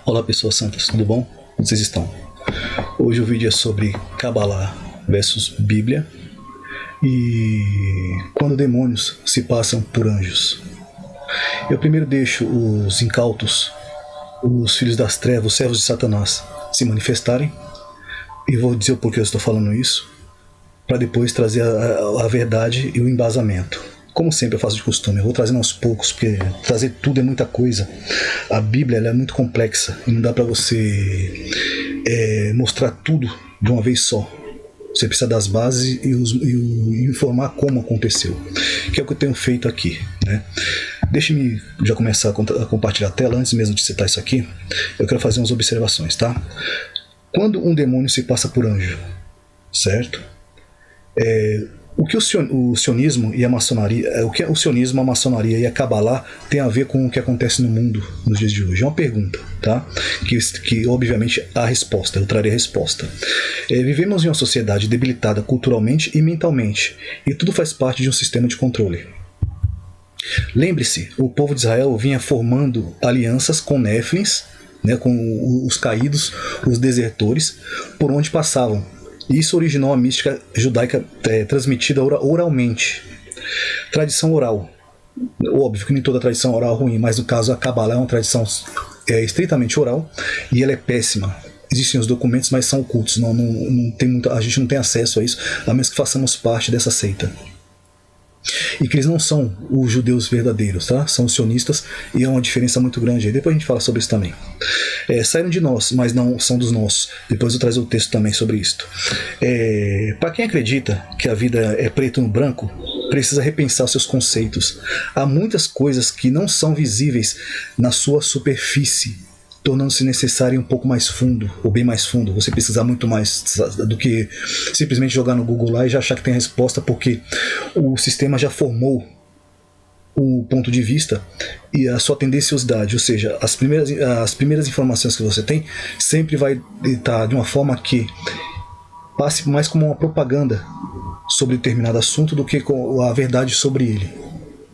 Olá pessoas santas, tudo bom? Como vocês estão? Hoje o vídeo é sobre Kabbalah versus Bíblia e quando demônios se passam por anjos. Eu primeiro deixo os incautos, os filhos das trevas, os servos de Satanás se manifestarem e vou dizer o porquê eu estou falando isso, para depois trazer a verdade e o embasamento. Como sempre eu faço de costume, eu vou trazendo aos poucos, porque trazer tudo é muita coisa. A Bíblia ela é muito complexa e não dá para você mostrar tudo de uma vez só. Você precisa das bases e informar como aconteceu, que é o que eu tenho feito aqui, né? Deixe-me já começar a compartilhar a tela. Antes mesmo de citar isso aqui, eu quero fazer umas observações, tá? Quando um demônio se passa por anjo, certo? O que o sionismo e a maçonaria, o sionismo, a maçonaria e a Kabbalah tem a ver com o que acontece no mundo nos dias de hoje? É uma pergunta, tá? Que obviamente há resposta, eu trarei a resposta. Vivemos em uma sociedade debilitada culturalmente e mentalmente, e tudo faz parte de um sistema de controle. Lembre-se, o povo de Israel vinha formando alianças com Néfilins, né, com os caídos, os desertores, por onde passavam. Isso originou a mística judaica transmitida oralmente. Tradição oral. Óbvio que nem toda tradição oral é ruim, mas no caso a Kabbalah é uma tradição estritamente oral e ela é péssima. Existem os documentos, mas são ocultos. Não tem a gente não tem acesso a isso, a menos que façamos parte dessa seita. E que eles não são os judeus verdadeiros, tá? São os sionistas, e é uma diferença muito grande. Depois a gente fala sobre isso também. Saíram de nós, mas não são dos nossos. Depois eu trazer o texto também sobre isto. Para quem acredita que a vida é preto no branco, precisa repensar seus conceitos. Há muitas coisas que não são visíveis na sua superfície, tornando-se necessário um pouco mais fundo, ou bem mais fundo. Você precisa muito mais do que simplesmente jogar no Google lá e já achar que tem a resposta, porque o sistema já formou o ponto de vista e a sua tendenciosidade, ou seja, as primeiras informações que você tem sempre vai estar de uma forma que passe mais como uma propaganda sobre determinado assunto do que com a verdade sobre ele.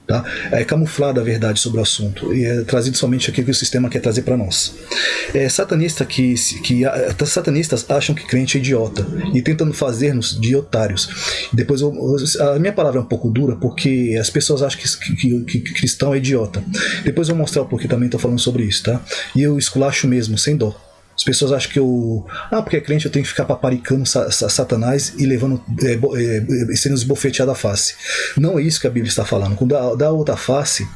Tá? É camuflada a verdade sobre o assunto e é trazido somente aquilo que o sistema quer trazer para nós. Satanistas acham que crente é idiota e tentam fazer-nos de otários. Depois a minha palavra é um pouco dura porque as pessoas acham que cristão é idiota. Depois eu vou mostrar o porquê também estou falando sobre isso, tá? E eu esculacho mesmo, sem dó. As pessoas acham que porque é crente eu tenho que ficar paparicando Satanás e levando sendo esbofeteado a face. Não é isso que a Bíblia está falando. Quando dá outra face,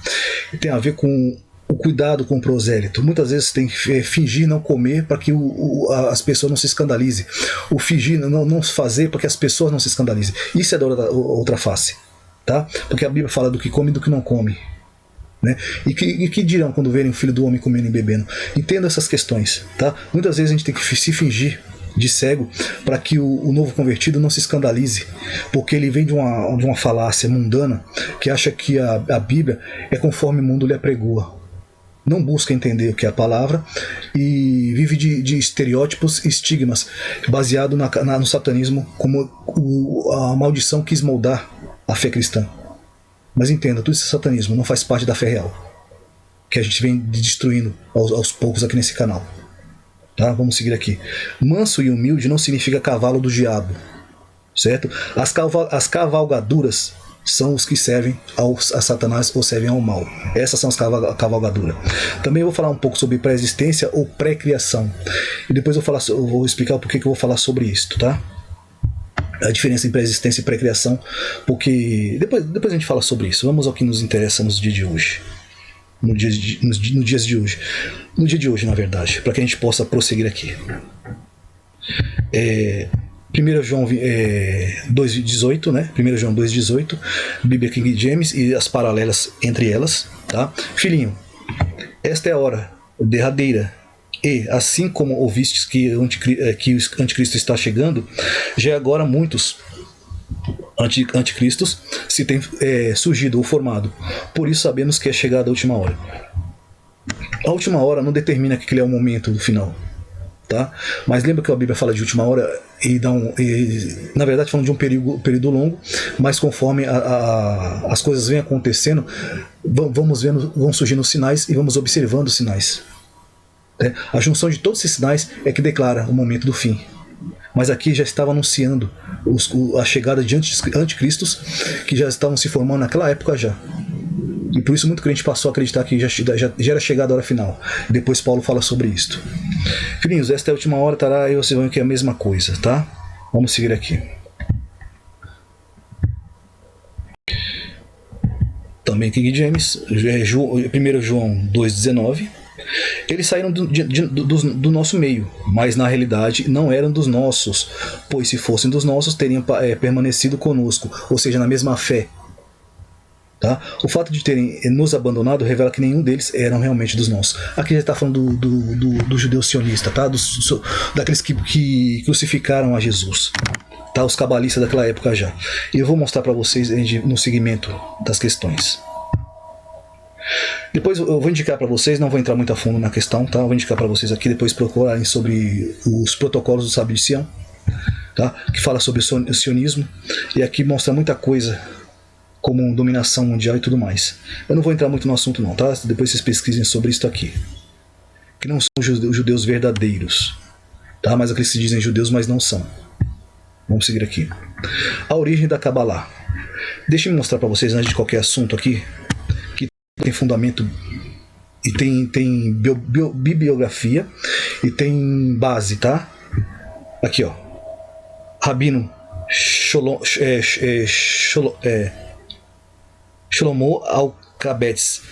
tem a ver com o cuidado com o prosélito. Muitas vezes tem que fingir não comer para que as pessoas não se escandalizem. O fingir não fazer para que as pessoas não se escandalizem. Isso é da outra face, tá? Porque a Bíblia fala do que come e do que não come. Né? E que dirão quando verem o filho do homem comendo e bebendo? Entenda essas questões, tá? Muitas vezes a gente tem que se fingir de cego para que o novo convertido não se escandalize, porque ele vem de uma falácia mundana que acha que a Bíblia é conforme o mundo lhe apregoa. Não busca entender o que é a palavra e vive de estereótipos e estigmas baseado no satanismo, como a maldição quis moldar a fé cristã. Mas entenda, tudo esse satanismo não faz parte da fé real, que a gente vem destruindo aos poucos aqui nesse canal. Tá? Vamos seguir aqui. Manso e humilde não significa cavalo do diabo, certo? As cavalgaduras são os que servem a Satanás ou servem ao mal. Essas são as cavalgaduras. Também eu vou falar um pouco sobre pré-existência ou pré-criação. E depois eu vou explicar o porquê que eu vou falar sobre isso, tá? A diferença em pré-existência e pré-criação, porque depois a gente fala sobre isso. Vamos ao que nos interessa nos dias de hoje. No dia de hoje, na verdade, para que a gente possa prosseguir aqui. 1 João 2,18, né? 1 João 2,18, Bíblia King James e as paralelas entre elas, tá? Filhinho, esta é a hora derradeira. E, assim como ouvistes que o anticristo está chegando, já agora muitos anticristos se têm surgido ou formado. Por isso sabemos que é chegada a última hora. A última hora não determina que ele é o momento final, tá? Mas lembra que a Bíblia fala de última hora na verdade falando de um período longo, mas conforme as coisas vêm acontecendo, vão surgindo os sinais e vamos observando os sinais. A junção de todos esses sinais é que declara o momento do fim. Mas aqui já estava anunciando a chegada de anticristos que já estavam se formando naquela época já. E por isso muito crente passou a acreditar que já era chegada a hora final. Depois Paulo fala sobre isto. Filhinhos, esta é a última hora, tará, e vocês vão ver que é a mesma coisa, tá? Vamos seguir aqui. Também King James, 1 João 2,19. Eles saíram do nosso meio, mas na realidade não eram dos nossos, pois se fossem dos nossos teriam permanecido conosco, ou seja, na mesma fé. Tá? O fato de terem nos abandonado revela que nenhum deles eram realmente dos nossos. Aqui já está falando do judeu sionista, tá? Daqueles que crucificaram a Jesus, tá? Os cabalistas daquela época já. E eu vou mostrar para vocês no seguimento das questões. Depois eu vou indicar para vocês, não vou entrar muito a fundo na questão, tá? Eu vou indicar para vocês aqui, depois procurarem sobre os protocolos do Sábio de Sião, tá? Que fala sobre o sionismo, e aqui mostra muita coisa, como dominação mundial e tudo mais. Eu não vou entrar muito no assunto não, tá? Depois vocês pesquisem sobre isso aqui. Que não são os judeus verdadeiros, tá? Mas aqueles que se dizem judeus, mas não são. Vamos seguir aqui. A origem da Kabbalah. Deixa eu mostrar para vocês, antes de qualquer assunto aqui, que tem fundamento e tem bibliografia e tem base, tá? Aqui, ó. Rabino Shlomo Alkabetz,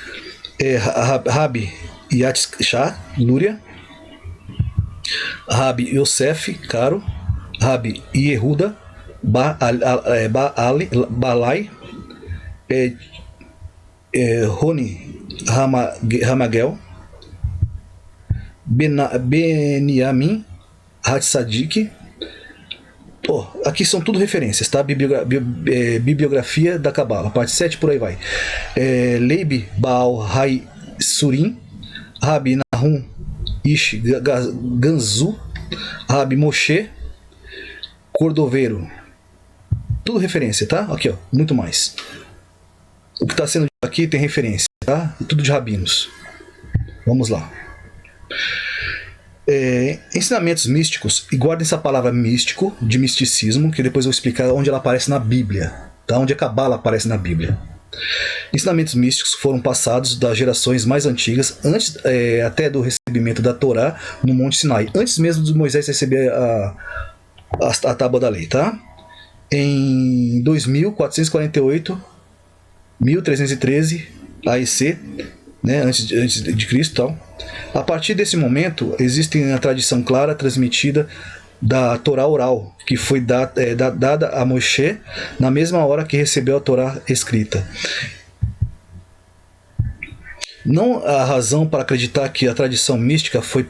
Rabi Yatzchak Luria, Rabi Yosef Caro, Rabi Yehuda Balai, Roni Ramagel, Beniamin Hatzadik. Aqui são tudo referências, tá? Bibliografia da Kabbalah, parte 7, por aí vai. Leib Baal Hai Surim, Rabi Nahum Ish Ganzu, Rabi Moshe Cordoveiro. Tudo referência, tá? Aqui, ó, muito mais. O que está sendo aqui tem referência, tá? Tudo de rabinos. Vamos lá. Ensinamentos místicos, e guardem essa palavra místico, de misticismo, que depois eu vou explicar onde ela aparece na Bíblia, tá? Onde a Kabbalah aparece na Bíblia. Ensinamentos místicos foram passados das gerações mais antigas, antes até do recebimento da Torá no Monte Sinai, antes mesmo de Moisés receber a tábua da lei, tá? Em 2448, 1313 AEC, né, antes de Cristo, tal. A partir desse momento, existe a tradição clara transmitida da Torá oral, que foi dada a Moshe na mesma hora que recebeu a Torá escrita. Não há razão para acreditar que a tradição mística foi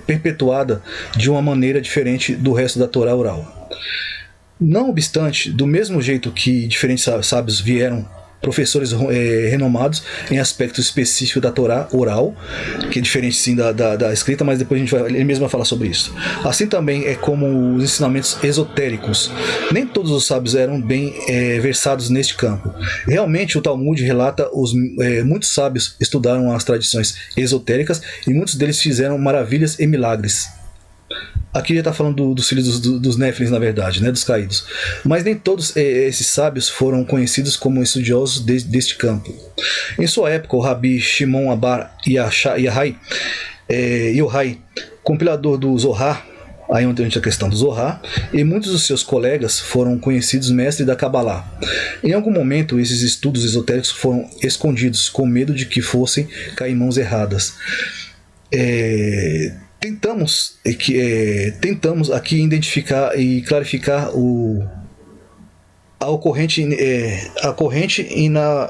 perpetuada de uma maneira diferente do resto da Torá oral. Não obstante, do mesmo jeito que diferentes sábios vieram, professores renomados em aspectos específicos da Torá oral, que é diferente sim da escrita, mas depois ele mesmo vai falar sobre isso. Assim também é como os ensinamentos esotéricos. Nem todos os sábios eram bem versados neste campo. Realmente o Talmud relata muitos sábios estudaram as tradições esotéricas e muitos deles fizeram maravilhas e milagres. Aqui já está falando dos filhos dos Néfilins, na verdade, né, dos caídos. Mas nem todos esses sábios foram conhecidos como estudiosos deste campo. Em sua época, o Rabi Shimon Abar Yohai, compilador do Zohar, aí onde entra a questão do Zohar, e muitos dos seus colegas foram conhecidos mestres da Kabbalah. Em algum momento, esses estudos esotéricos foram escondidos, com medo de que fossem cair em mãos erradas. Tentamos aqui identificar e clarificar a corrente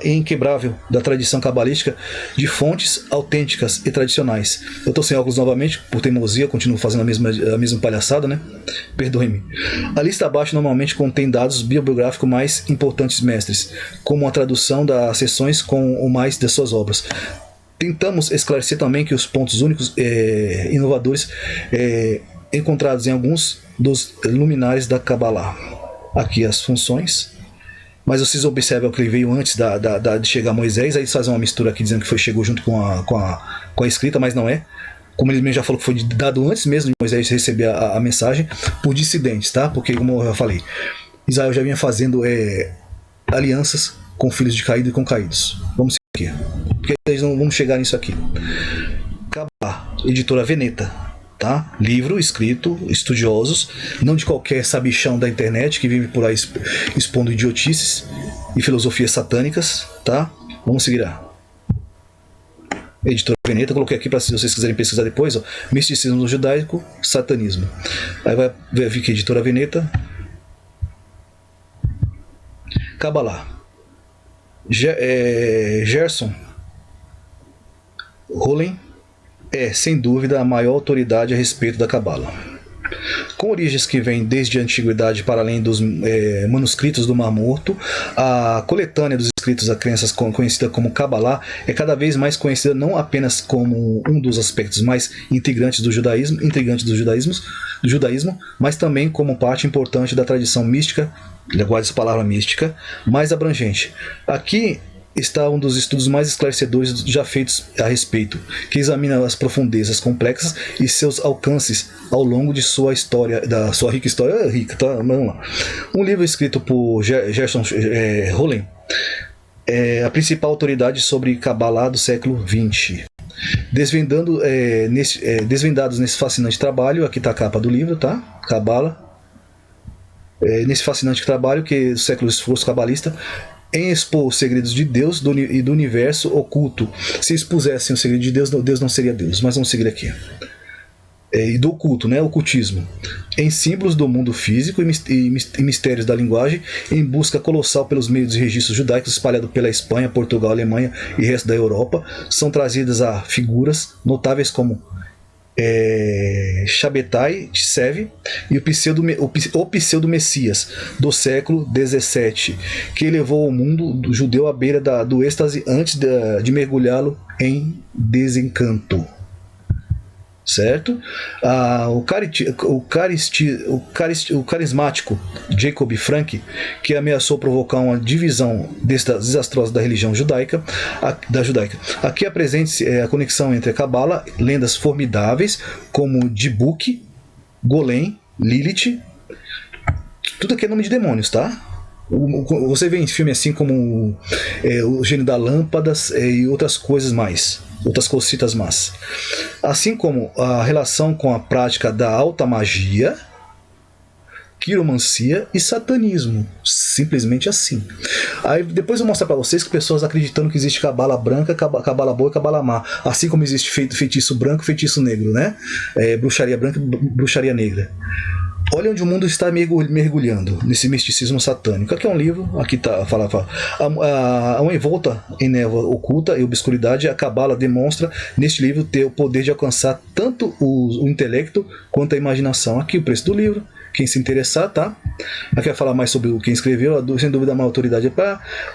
inquebrável da tradição cabalística de fontes autênticas e tradicionais. Eu estou sem óculos novamente, por teimosia, continuo fazendo a mesma palhaçada, né? Perdoe-me. A lista abaixo normalmente contém dados bibliográficos mais importantes mestres, como a tradução das seções com o mais das suas obras. Tentamos esclarecer também que os pontos únicos inovadores encontrados em alguns dos luminares da Kabbalah. Aqui as funções, mas vocês observam que ele veio antes de chegar Moisés, aí eles fazem uma mistura aqui dizendo que chegou junto com a escrita, mas não é. como ele mesmo já falou que foi dado antes mesmo de Moisés receber a mensagem, por dissidentes, tá? Porque, como eu falei, Israel já vinha fazendo alianças com filhos de caído e com caídos. Vamos seguir aqui, porque eles não vamos chegar nisso aqui. Cabala, editora Veneta, tá? Livro escrito, estudiosos, não de qualquer sabichão da internet que vive por aí expondo idiotices e filosofias satânicas, tá? Vamos seguir lá. Editora Veneta, coloquei aqui para se vocês quiserem pesquisar depois, ó, misticismo judaico, satanismo. Aí vai vir aqui, Editora Veneta. Kabbalah. Gerson Hollen é, sem dúvida, a maior autoridade a respeito da Cabala. Com origens que vêm desde a antiguidade para além dos manuscritos do Mar Morto, a coletânea dos escritos da crença conhecida como Kabbalah é cada vez mais conhecida não apenas como um dos aspectos mais integrantes do judaísmo, mas também como parte importante da tradição mística, guarde essa palavra mística, mais abrangente. Aqui está um dos estudos mais esclarecedores já feitos a respeito, que examina as profundezas complexas e seus alcances ao longo de sua história, da sua rica história. Rica, tá? Vamos lá. Um livro escrito por Gerson Hollen é a principal autoridade sobre Kabbalah do século XX. Desvendados nesse fascinante trabalho, aqui está a capa do livro, tá? Kabbalah. Nesse fascinante trabalho que o século esforço cabalista em expor os segredos de Deus e do universo oculto. Se expusessem o segredo de Deus, Deus não seria Deus. Mas vamos seguir aqui. E do oculto, né? Ocultismo. Em símbolos do mundo físico e mistérios da linguagem, em busca colossal pelos meios de registros judaicos espalhados pela Espanha, Portugal, Alemanha e resto da Europa, são trazidas a figuras notáveis como Shabbatai Tsev e o pseudo-messias do século XVII, que levou o mundo judeu à beira do êxtase antes de mergulhá-lo em desencanto. Certo? O carismático Jacob Frank, que ameaçou provocar uma divisão desastrosa da religião judaica. Aqui apresente a conexão entre a Cabala, lendas formidáveis como Dibuk, Golem, Lilith. Tudo aqui é nome de demônios, tá? Você vê em filme assim como o Gênio da Lâmpada e outras coisas mais, outras cositas más. Assim como a relação com a prática da alta magia, quiromancia e satanismo. Simplesmente assim. Aí depois eu vou mostrar para vocês que pessoas acreditando que existe cabala branca, cabala boa e cabala má. Assim como existe feitiço branco e feitiço negro, né? Bruxaria branca e bruxaria negra. Olha onde o mundo está mergulhando nesse misticismo satânico. Aqui é um livro, aqui está fala. Uma envolta em névoa oculta e obscuridade, a Cabala demonstra neste livro ter o poder de alcançar tanto o intelecto quanto a imaginação. Aqui o preço do livro, quem se interessar, tá? Aqui vai falar mais sobre quem escreveu, sem dúvida uma autoridade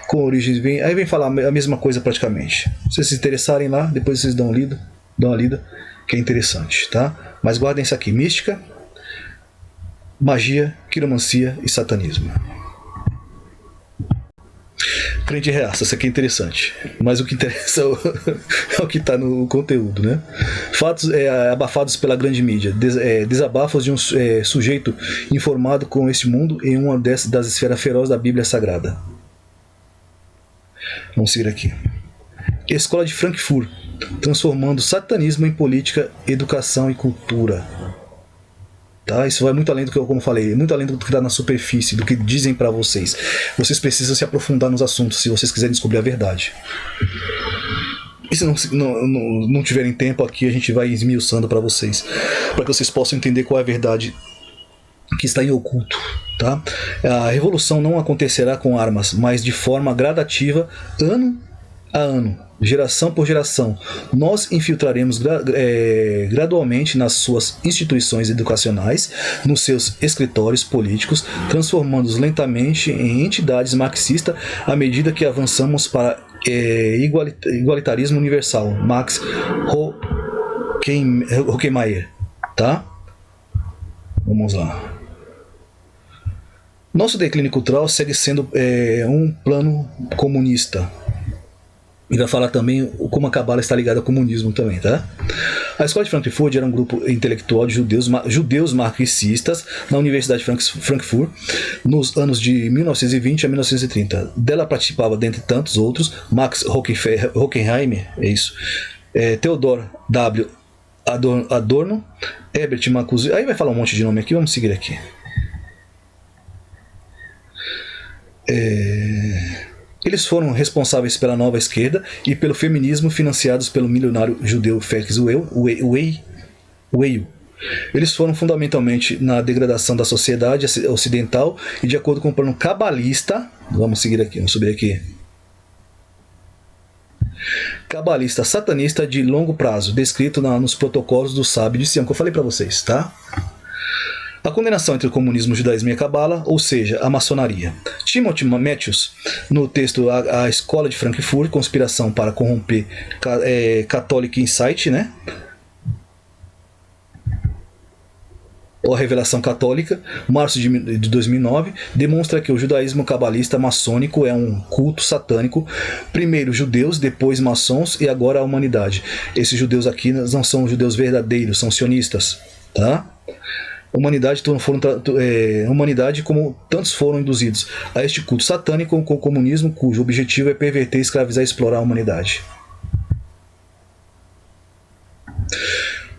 com origens aí vem falar a mesma coisa praticamente. Se vocês se interessarem lá, depois vocês dão uma lida, que é interessante, tá? Mas guardem isso aqui, mística, magia, quiromancia e satanismo. Crente reaça, isso aqui é interessante. Mas o que interessa é o que está no conteúdo, né? Fatos abafados pela grande mídia. Desabafos de um sujeito informado com este mundo em uma das esferas ferozes da Bíblia Sagrada. Vamos seguir aqui. Escola de Frankfurt, transformando satanismo em política, educação e cultura. Tá? Isso vai muito além do que eu, como falei, muito além do que está na superfície, do que dizem para vocês. Vocês precisam se aprofundar nos assuntos se vocês quiserem descobrir a verdade. E se não tiverem tempo aqui, a gente vai esmiuçando para vocês, para que vocês possam entender qual é a verdade que está em oculto. Tá? A revolução não acontecerá com armas, mas de forma gradativa, ano a ano, geração por geração. Nós infiltraremos gradualmente nas suas instituições educacionais, nos seus escritórios políticos, transformando-os lentamente em entidades marxistas à medida que avançamos para igualitarismo universal. Max Horkheimer, tá? Vamos lá. Nosso declínio cultural segue sendo um plano comunista. E vai falar também como a Cabala está ligada ao comunismo também, tá? A escola de Frankfurt era um grupo intelectual de judeus marxistas na Universidade de Frankfurt nos anos de 1920 a 1930. Dela participava, dentre tantos outros, Max Horkheimer, Theodor W. Adorno, Herbert Marcuse. Aí vai falar um monte de nome aqui, vamos seguir aqui. Eles foram responsáveis pela nova esquerda e pelo feminismo, financiados pelo milionário judeu Felix Weil. Eles foram fundamentalmente na degradação da sociedade ocidental e, de acordo com o plano cabalista, vamos seguir aqui, vamos subir aqui. Cabalista satanista de longo prazo, descrito nos protocolos do sábio de Sião, que eu falei para vocês, tá? A condenação entre o comunismo, o judaísmo e a cabala, ou seja, a maçonaria. Timothy Matthews, no texto A Escola de Frankfurt, Conspiração para Corromper Catholic Insight, né? Ou a Revelação Católica, março de 2009, demonstra que o judaísmo cabalista maçônico é um culto satânico, primeiro judeus, depois maçons e agora a humanidade. Esses judeus aqui não são judeus verdadeiros, são sionistas, tá? Humanidade como tantos foram induzidos a este culto satânico com o comunismo, cujo objetivo é perverter, escravizar e explorar a humanidade.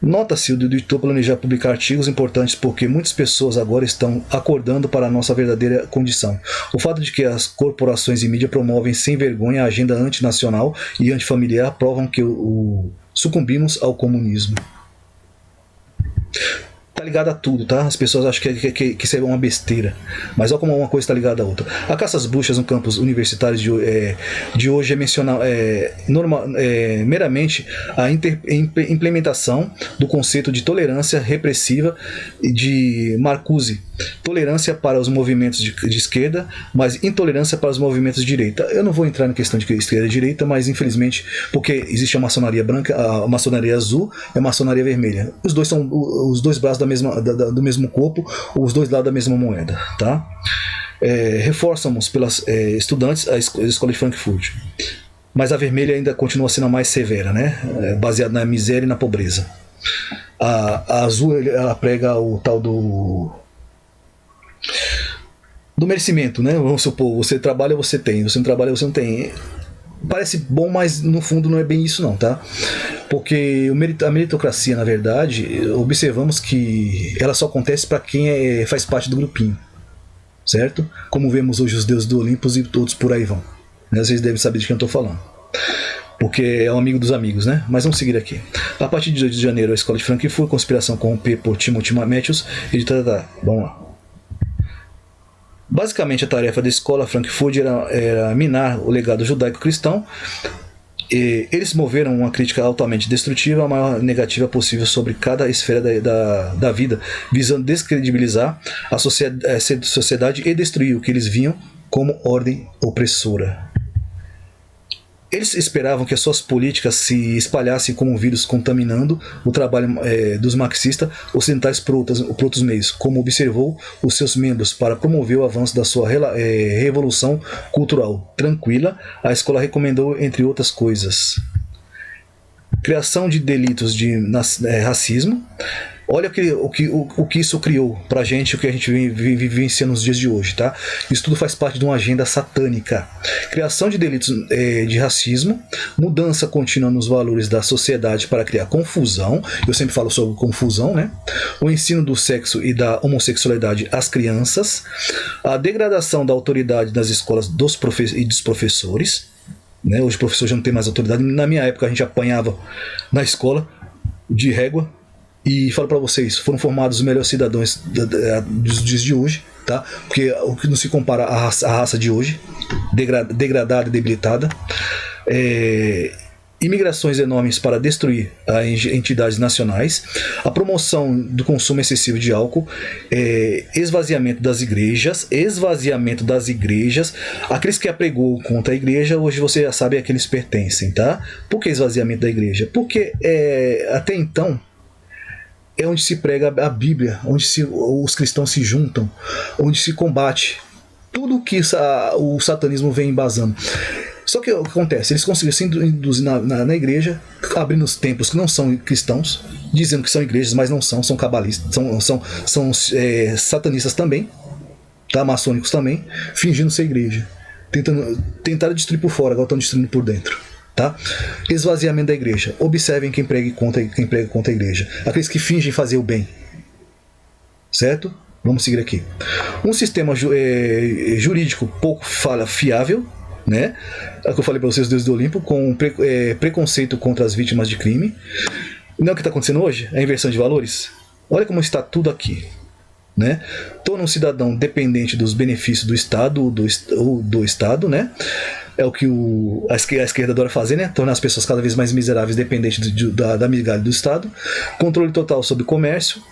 Nota-se o editor planejar publicar artigos importantes porque muitas pessoas agora estão acordando para a nossa verdadeira condição. O fato de que as corporações e mídia promovem sem vergonha a agenda antinacional e antifamiliar provam que sucumbimos ao comunismo. Tá ligado a tudo, tá? As pessoas acham que isso é uma besteira, mas olha como uma coisa está ligada à outra. A caça às bruxas no campus universitário de hoje é mencionar meramente a implementação do conceito de tolerância repressiva de Marcuse. Tolerância para os movimentos de esquerda, mas intolerância para os movimentos de direita. Eu não vou entrar na questão de esquerda e direita, mas infelizmente, porque existe a maçonaria branca, a maçonaria azul e a maçonaria vermelha. Os dois são os dois braços do mesmo corpo, os dois lados da mesma moeda, tá? Reforçamos pelas estudantes a escola de Frankfurt, mas a vermelha ainda continua sendo a mais severa, né? Baseada na miséria e na pobreza. A azul, ela prega o tal do merecimento, né? Vamos supor, você trabalha, você tem, você não trabalha, você não tem. Parece bom, mas no fundo não é bem isso não, tá? Porque a meritocracia, na verdade, observamos que ela só acontece para quem faz parte do grupinho, certo? Como vemos hoje os deuses do Olimpo e todos por aí vão, né? Vocês devem saber de quem eu estou falando, porque é um amigo dos amigos, né? Mas vamos seguir aqui. A partir de 2 de janeiro, a escola de Frankfurt, Conspiração Corromper por Timothy Matthews, vamos lá. Basicamente, a tarefa da escola Frankfurt era minar o legado judaico-cristão. Eles moveram uma crítica altamente destrutiva, a maior negativa possível sobre cada esfera da vida, visando descredibilizar a sociedade e destruir o que eles viam como ordem opressora. Eles esperavam que as suas políticas se espalhassem como um vírus, contaminando o trabalho dos marxistas ocidentais por outros meios, como observou os seus membros. Para promover o avanço da sua revolução cultural tranquila, a escola recomendou, entre outras coisas, criação de delitos de racismo. Olha o que isso criou pra gente, o que a gente vivenciando nos dias de hoje, tá? Isso tudo faz parte de uma agenda satânica. Criação de delitos de racismo, mudança contínua nos valores da sociedade para criar confusão. Eu sempre falo sobre confusão, né? O ensino do sexo e da homossexualidade às crianças, a degradação da autoridade nas escolas e dos professores. Né? Hoje o professor já não tem mais autoridade. Na minha época a gente apanhava na escola de régua. E falo para vocês, foram formados os melhores cidadãos dos dias de hoje, tá? Porque o que não se compara à raça de hoje, degradada e debilitada. Imigrações enormes para destruir as entidades nacionais, a promoção do consumo excessivo de álcool, esvaziamento das igrejas, aqueles que apregou contra a igreja, hoje você já sabe a que eles pertencem, tá? Por que esvaziamento da igreja? Porque até então é onde se prega a Bíblia, onde os cristãos se juntam, onde se combate tudo que o satanismo vem embasando. Só que o que acontece? Eles conseguiram se induzir na igreja, abrindo os templos que não são cristãos, dizendo que são igrejas, mas não são, são cabalistas, são satanistas também, tá? Maçônicos também, fingindo ser igreja. Tentaram destruir por fora, agora estão destruindo por dentro. Tá? Esvaziamento da igreja. Observem quem prega contra a igreja. Aqueles que fingem fazer o bem. Certo? Vamos seguir aqui. Um sistema jurídico pouco fiável, né? É o que eu falei para vocês, os deuses do Olimpo, com preconceito contra as vítimas de crime. Não é o que está acontecendo hoje? A inversão de valores? Olha como está tudo aqui. Né? Torna um cidadão dependente dos benefícios do Estado ou do Estado, né? É o que a esquerda adora fazer, né? Tornar as pessoas cada vez mais miseráveis, dependentes da migalha do Estado. Controle total sobre o comércio,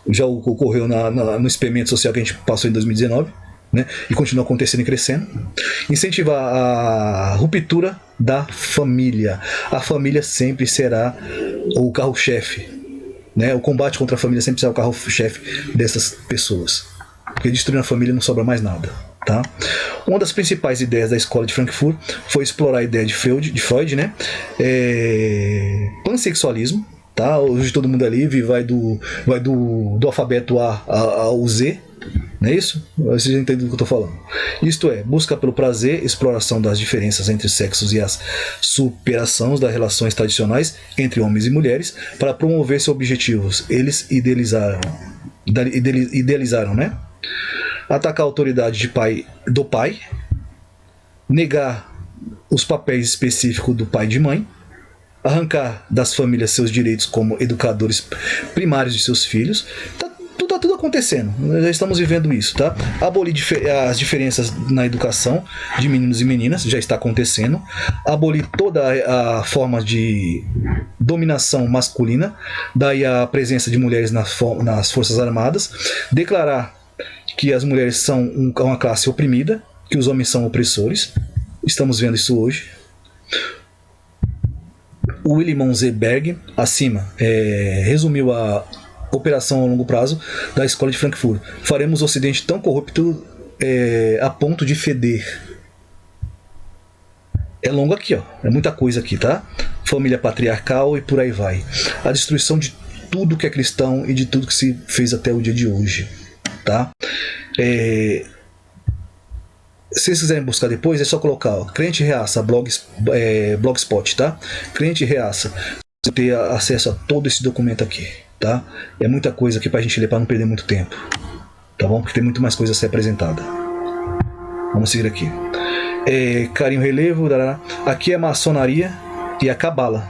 já ocorreu no experimento social que a gente passou em 2019, né? E continua acontecendo e crescendo. Incentivar a ruptura da família. A família sempre será o carro-chefe, né? O combate contra a família sempre será o carro-chefe dessas pessoas, porque destruindo a família não sobra mais nada. Tá? Uma das principais ideias da escola de Frankfurt foi explorar a ideia de Freud, né? Pansexualismo. Tá? Hoje todo mundo é livre, vai do alfabeto A ao Z, não é isso? Vocês entendem do que eu estou falando. Isto é, busca pelo prazer, exploração das diferenças entre sexos e as superação das relações tradicionais entre homens e mulheres para promover seus objetivos. Eles idealizaram, né? Atacar a autoridade do pai, negar os papéis específicos do pai e de mãe, arrancar das famílias seus direitos como educadores primários de seus filhos. Tá tudo acontecendo, nós já estamos vivendo isso, tá? Abolir as diferenças na educação de meninos e meninas, já está acontecendo. Abolir toda a forma de dominação masculina, daí a presença de mulheres nas Forças Armadas. Declarar que as mulheres são uma classe oprimida, que os homens são opressores. Estamos vendo isso hoje. O William Zberg, acima, resumiu a operação a longo prazo da escola de Frankfurt. Faremos o Ocidente tão corrupto a ponto de feder. É longo aqui, ó. É muita coisa aqui, tá? Família patriarcal e por aí vai. A destruição de tudo que é cristão e de tudo que se fez até o dia de hoje. Tá? Se vocês quiserem buscar depois, é só colocar Crente Reaça, Blogspot, tá? Crente Reaça. Você ter acesso a todo esse documento aqui, tá? É muita coisa aqui pra gente ler, pra não perder muito tempo, tá bom? Porque tem muito mais coisa a ser apresentada. Vamos seguir aqui. Carinho, relevo, dará. Aqui é maçonaria e a cabala.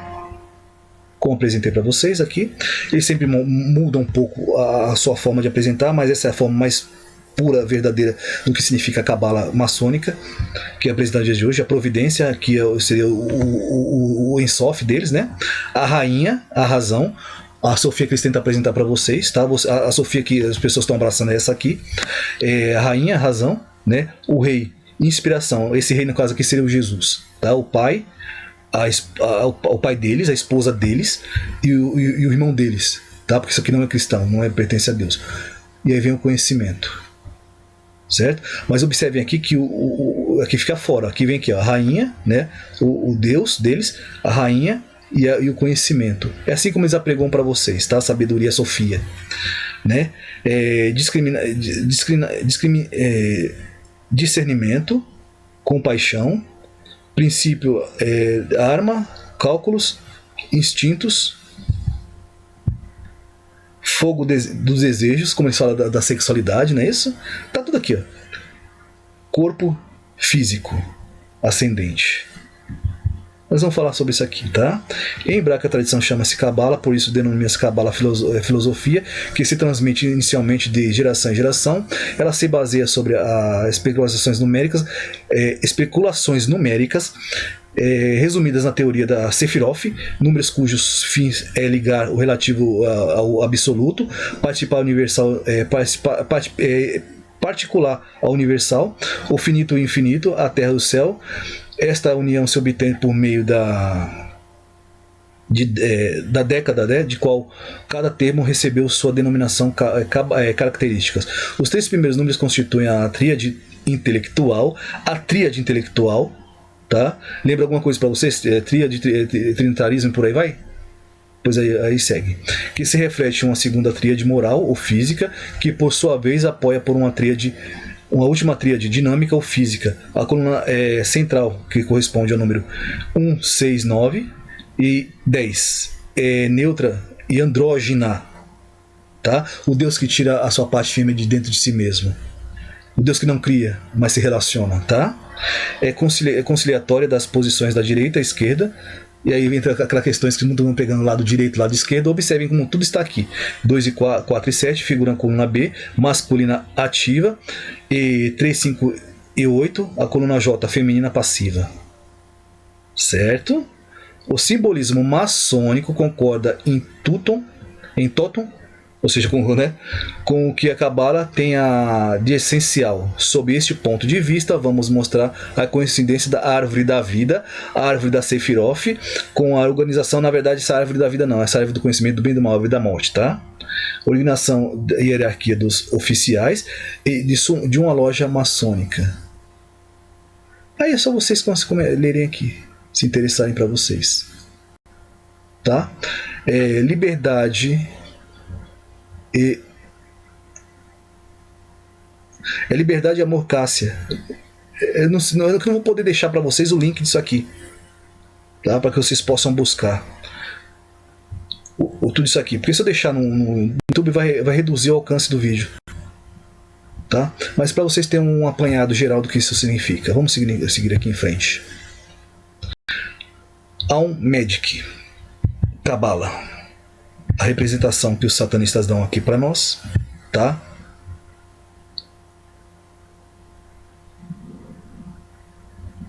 Como apresentei para vocês aqui, eles sempre mudam um pouco a sua forma de apresentar, mas essa é a forma mais pura, verdadeira do que significa a cabala maçônica, que é apresentada nos dias de hoje. A providência, que seria o Ensof deles, né? A rainha, a razão, a Sofia que eles tentam apresentar para vocês, tá? A Sofia que as pessoas estão abraçando é essa aqui, a rainha, a razão, né? O rei, inspiração. Esse rei no caso aqui seria o Jesus, tá? O pai, o pai deles, a esposa deles e o irmão deles, tá? Porque isso aqui não é cristão, não pertence a Deus. E aí vem o conhecimento, certo? Mas observem aqui que aqui fica fora, aqui vem aqui, ó, a rainha, né? O Deus deles, a rainha e o conhecimento. É assim como eles apregam para vocês, tá? Sabedoria, Sofia, né? Discernimento, compaixão, princípio, arma, cálculos, instintos, fogo dos desejos, como eles falam da sexualidade, não é isso? Tá tudo aqui, ó. Corpo físico, ascendente. Nós vamos falar sobre isso aqui, tá? Em hebraico a tradição chama-se Cabala, por isso denomina-se Cabala filosofia, que se transmite inicialmente de geração em geração. Ela se baseia sobre as especulações numéricas resumidas na teoria da Sephiroth, números cujos fins é ligar o relativo ao absoluto, particular ao universal, o finito ao infinito, a terra e o céu. Esta união se obtém por meio da década, né, de qual cada termo recebeu sua denominação características. Os três primeiros números constituem a tríade intelectual, tá? Lembra alguma coisa para vocês? Tríade, trinitarismo, por aí vai? Depois aí segue. Que se reflete em uma segunda tríade moral ou física, que por sua vez apoia por uma última tríade dinâmica ou física. A coluna central, que corresponde ao número 1, 6, 9 e 10. É neutra e andrógina. Tá? O Deus que tira a sua parte fêmea de dentro de si mesmo. O Deus que não cria, mas se relaciona. Tá? É conciliatória das posições da direita à esquerda. E aí entra aquelas questões que não estão pegando lado direito e lado esquerdo. Observem como tudo está aqui. 2 e 4 e 7 figuram a coluna B, masculina ativa. E 3, 5 e 8, a coluna J, feminina passiva. Certo? O simbolismo maçônico concorda em totum, ou seja, com o que a Cabala tem de essencial. Sob este ponto de vista, vamos mostrar a coincidência da árvore da vida, a árvore da Sephiroth, com a organização. Na verdade, essa árvore da vida não, essa árvore do conhecimento do bem e do mal, a árvore da morte, tá? Organização da hierarquia dos oficiais e de uma loja maçônica. Aí é só vocês lerem aqui, se interessarem para vocês. Tá? Liberdade e liberdade e amor, Cássia. Eu não vou poder deixar para vocês o link disso aqui, tá? Para que vocês possam buscar tudo isso aqui, porque se eu deixar no YouTube vai reduzir o alcance do vídeo, tá? Mas para vocês terem um apanhado geral do que isso significa, vamos seguir aqui em frente. Aum Medic, Cabala, a representação que os satanistas dão aqui para nós, tá?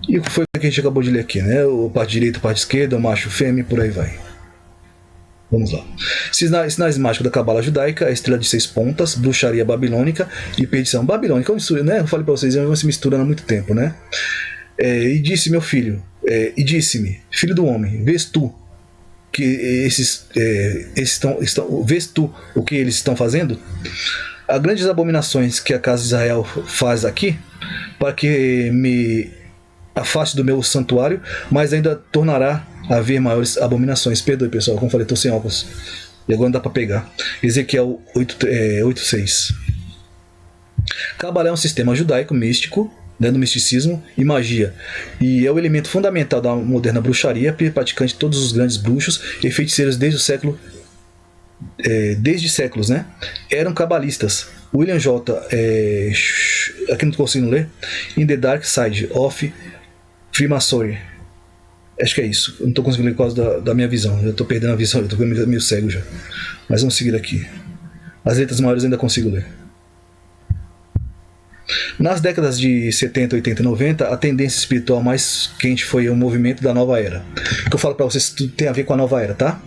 E o que foi que a gente acabou de ler aqui, né? O parte direita, parte esquerda, o macho, fêmea, por aí vai. Vamos lá. Sinais mágicos da Cabala judaica, a estrela de 6 pontas, bruxaria babilônica e perdição. Babilônica, né? Eu falei para vocês, vão se misturando há muito tempo, né? E disse meu filho, e disse-me, filho do homem, vês tu que vês tu o que eles estão fazendo? Há grandes abominações que a casa de Israel faz aqui, para que me afaste do meu santuário, mas ainda tornará a haver maiores abominações. Perdoe, pessoal, como falei, estou sem óculos. E agora não dá para pegar. Ezequiel 8:6. Cabala é um sistema judaico místico, né, do misticismo e magia, e é o elemento fundamental da moderna bruxaria, praticante de todos os grandes bruxos e feiticeiros desde séculos, né, eram cabalistas. William J. Aqui não consigo ler. In the Dark Side of Freemasonry. Acho que é isso. Eu não estou conseguindo ler por causa da minha visão. Eu estou perdendo a visão, eu estou meio cego já. Mas vamos seguir aqui. As letras maiores eu ainda consigo ler. Nas décadas de 70, 80 e 90, a tendência espiritual mais quente foi o movimento da nova era. O que eu falo para vocês tudo tem a ver com a nova era, tá?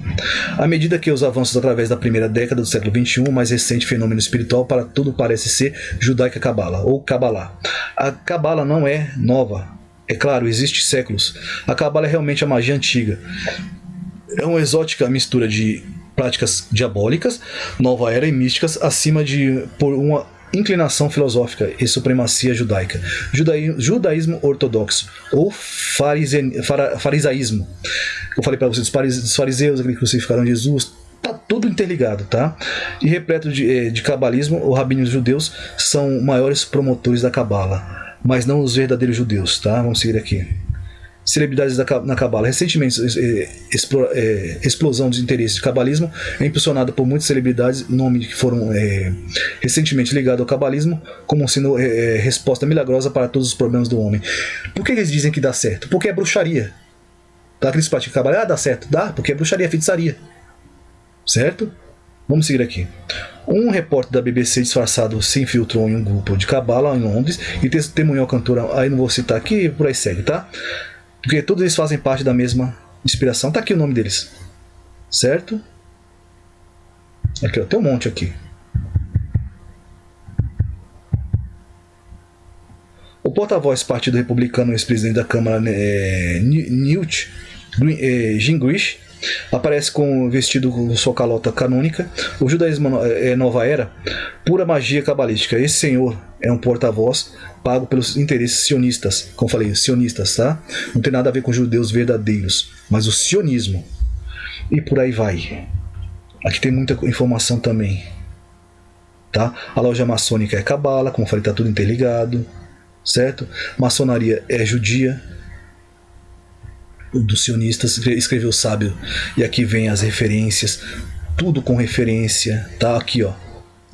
À medida que os avanços através da primeira década do século XXI, o mais recente fenômeno espiritual para tudo parece ser judaica Cabala, ou Cabalá. A Cabala não é nova. É claro, existe séculos. A Cabala é realmente a magia antiga. É uma exótica mistura de práticas diabólicas, nova era e místicas, por uma inclinação filosófica e supremacia judaica. Judaísmo ortodoxo ou farisaísmo. Eu falei para vocês dos fariseus, aqueles que crucificaram Jesus. Tá tudo interligado, tá? E repleto de cabalismo, os rabinos judeus são maiores promotores da Cabala, mas não os verdadeiros judeus, tá? Vamos seguir aqui. Celebridades na Cabala. Recentemente, explosão dos interesses de cabalismo é impulsionada por muitas celebridades, nomes que foram recentemente ligados ao cabalismo, como sendo resposta milagrosa para todos os problemas do homem. Por que eles dizem que dá certo? Porque é bruxaria. Tá? Aqueles praticam cabala, dá certo? Dá, porque é bruxaria, é feitiçaria. Certo? Vamos seguir aqui. Um repórter da BBC disfarçado se infiltrou em um grupo de cabala em Londres e testemunhou a cantora, aí não vou citar aqui, por aí segue, tá? Porque todos eles fazem parte da mesma inspiração. Tá aqui o nome deles. Certo? Aqui, ó, tem um monte aqui. O porta-voz do Partido Republicano, ex-presidente da Câmara, Newt Gingrich, aparece vestido com sua calota canônica. O judaísmo é nova era, pura magia cabalística. Esse senhor é um porta-voz pago pelos interesses sionistas, como falei, sionistas, tá? Não tem nada a ver com judeus verdadeiros, mas o sionismo. e por aí vai. Aqui tem muita informação também, tá? A loja maçônica é cabala, como eu falei, tá tudo interligado, certo? Maçonaria é judia, dos sionistas, escreveu o sábio, e aqui vem as referências, tudo com referência, tá? Aqui, ó,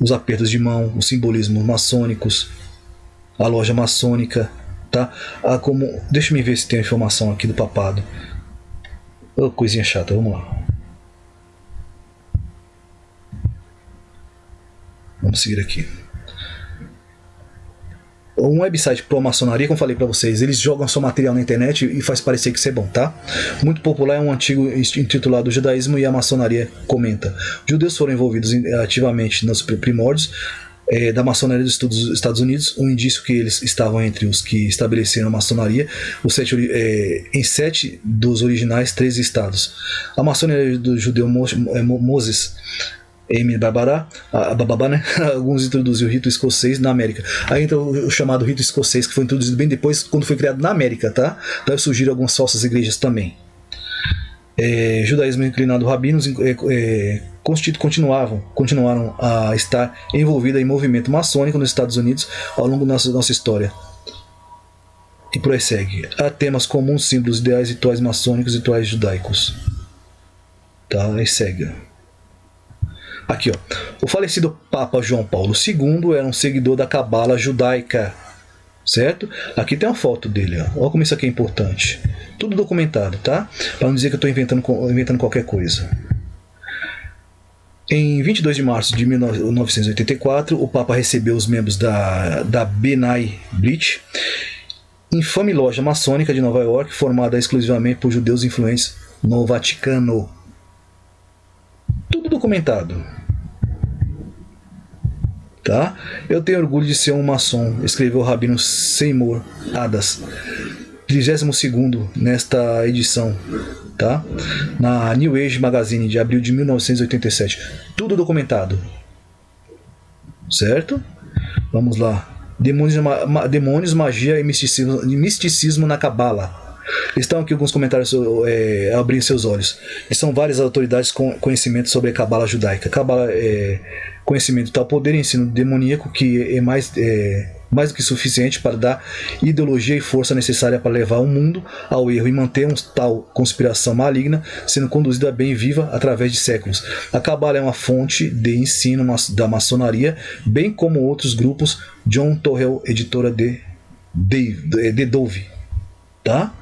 os apertos de mão, os simbolismos maçônicos, a loja maçônica, tá? Deixa eu ver se tem a informação aqui do papado. Oh, coisinha chata, vamos lá. Vamos seguir aqui. Um website pro maçonaria, como eu falei para vocês, eles jogam seu material na internet e faz parecer que isso é bom, tá? Muito popular é um artigo intitulado Judaísmo e a Maçonaria comenta. Judeus foram envolvidos ativamente nos primórdios da maçonaria dos Estados Unidos, um indício que eles estavam entre os que estabeleceram a maçonaria em 7 dos originais 13 estados. A maçonaria do judeu Moses M. Babara, né? Alguns introduziu o rito escocês na América. Aí entra o chamado rito escocês, que foi introduzido bem depois, quando foi criado na América, tá? Daí surgiram algumas falsas igrejas também. Judaísmo inclinado rabinos continuaram a estar envolvida em movimento maçônico nos Estados Unidos ao longo da nossa história. E por aí segue. Há temas comuns, símbolos, ideais, rituais maçônicos e rituais judaicos. Tá? Aí segue. Aqui, ó. O falecido Papa João Paulo II era um seguidor da cabala judaica, certo? Aqui tem uma foto dele, ó. Olha como isso aqui é importante. Tudo documentado, tá? Para não dizer que eu estou inventando qualquer coisa. Em 22 de março de 1984, o Papa recebeu os membros da B'nai B'rith, infame loja maçônica de Nova York, formada exclusivamente por judeus influentes no Vaticano. Tudo documentado. Tá? Eu tenho orgulho de ser um maçom, escreveu o rabino Seymour Adas, 32º nesta edição, tá? Na New Age Magazine de abril de 1987. Tudo documentado. Certo? Vamos lá. Demônios, magia e misticismo na cabala. Estão aqui alguns comentários abrindo seus olhos. E são várias autoridades com conhecimento sobre a cabala judaica. Cabala é conhecimento tal poder e ensino demoníaco que é mais do que suficiente para dar ideologia e força necessária para levar o mundo ao erro e manter tal conspiração maligna sendo conduzida bem viva através de séculos. A cabala é uma fonte de ensino da maçonaria, bem como outros grupos. John Torrell, editora de Dove. Tá?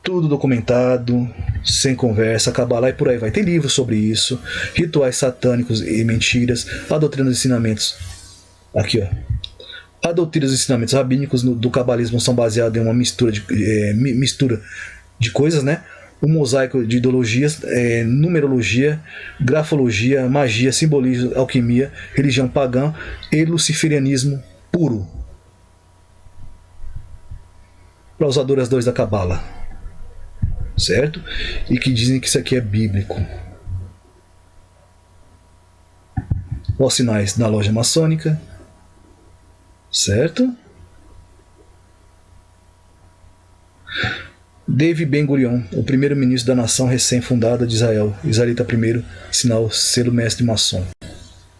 Tudo documentado, sem conversa, Kabbalah e por aí vai. Tem livros sobre isso, rituais satânicos e mentiras, a doutrina dos ensinamentos. Aqui, ó. A doutrina dos ensinamentos rabínicos do cabalismo são baseados em uma mistura de coisas, né? Um mosaico de ideologias, numerologia, grafologia, magia, simbolismo, alquimia, religião pagã e luciferianismo puro. Para os adoradores da Cabala, certo? E que dizem que isso aqui é bíblico. Os sinais na loja maçônica, certo? David Ben-Gurion, o primeiro-ministro da nação recém-fundada de Israel, israelita primeiro, sinal selo mestre maçom.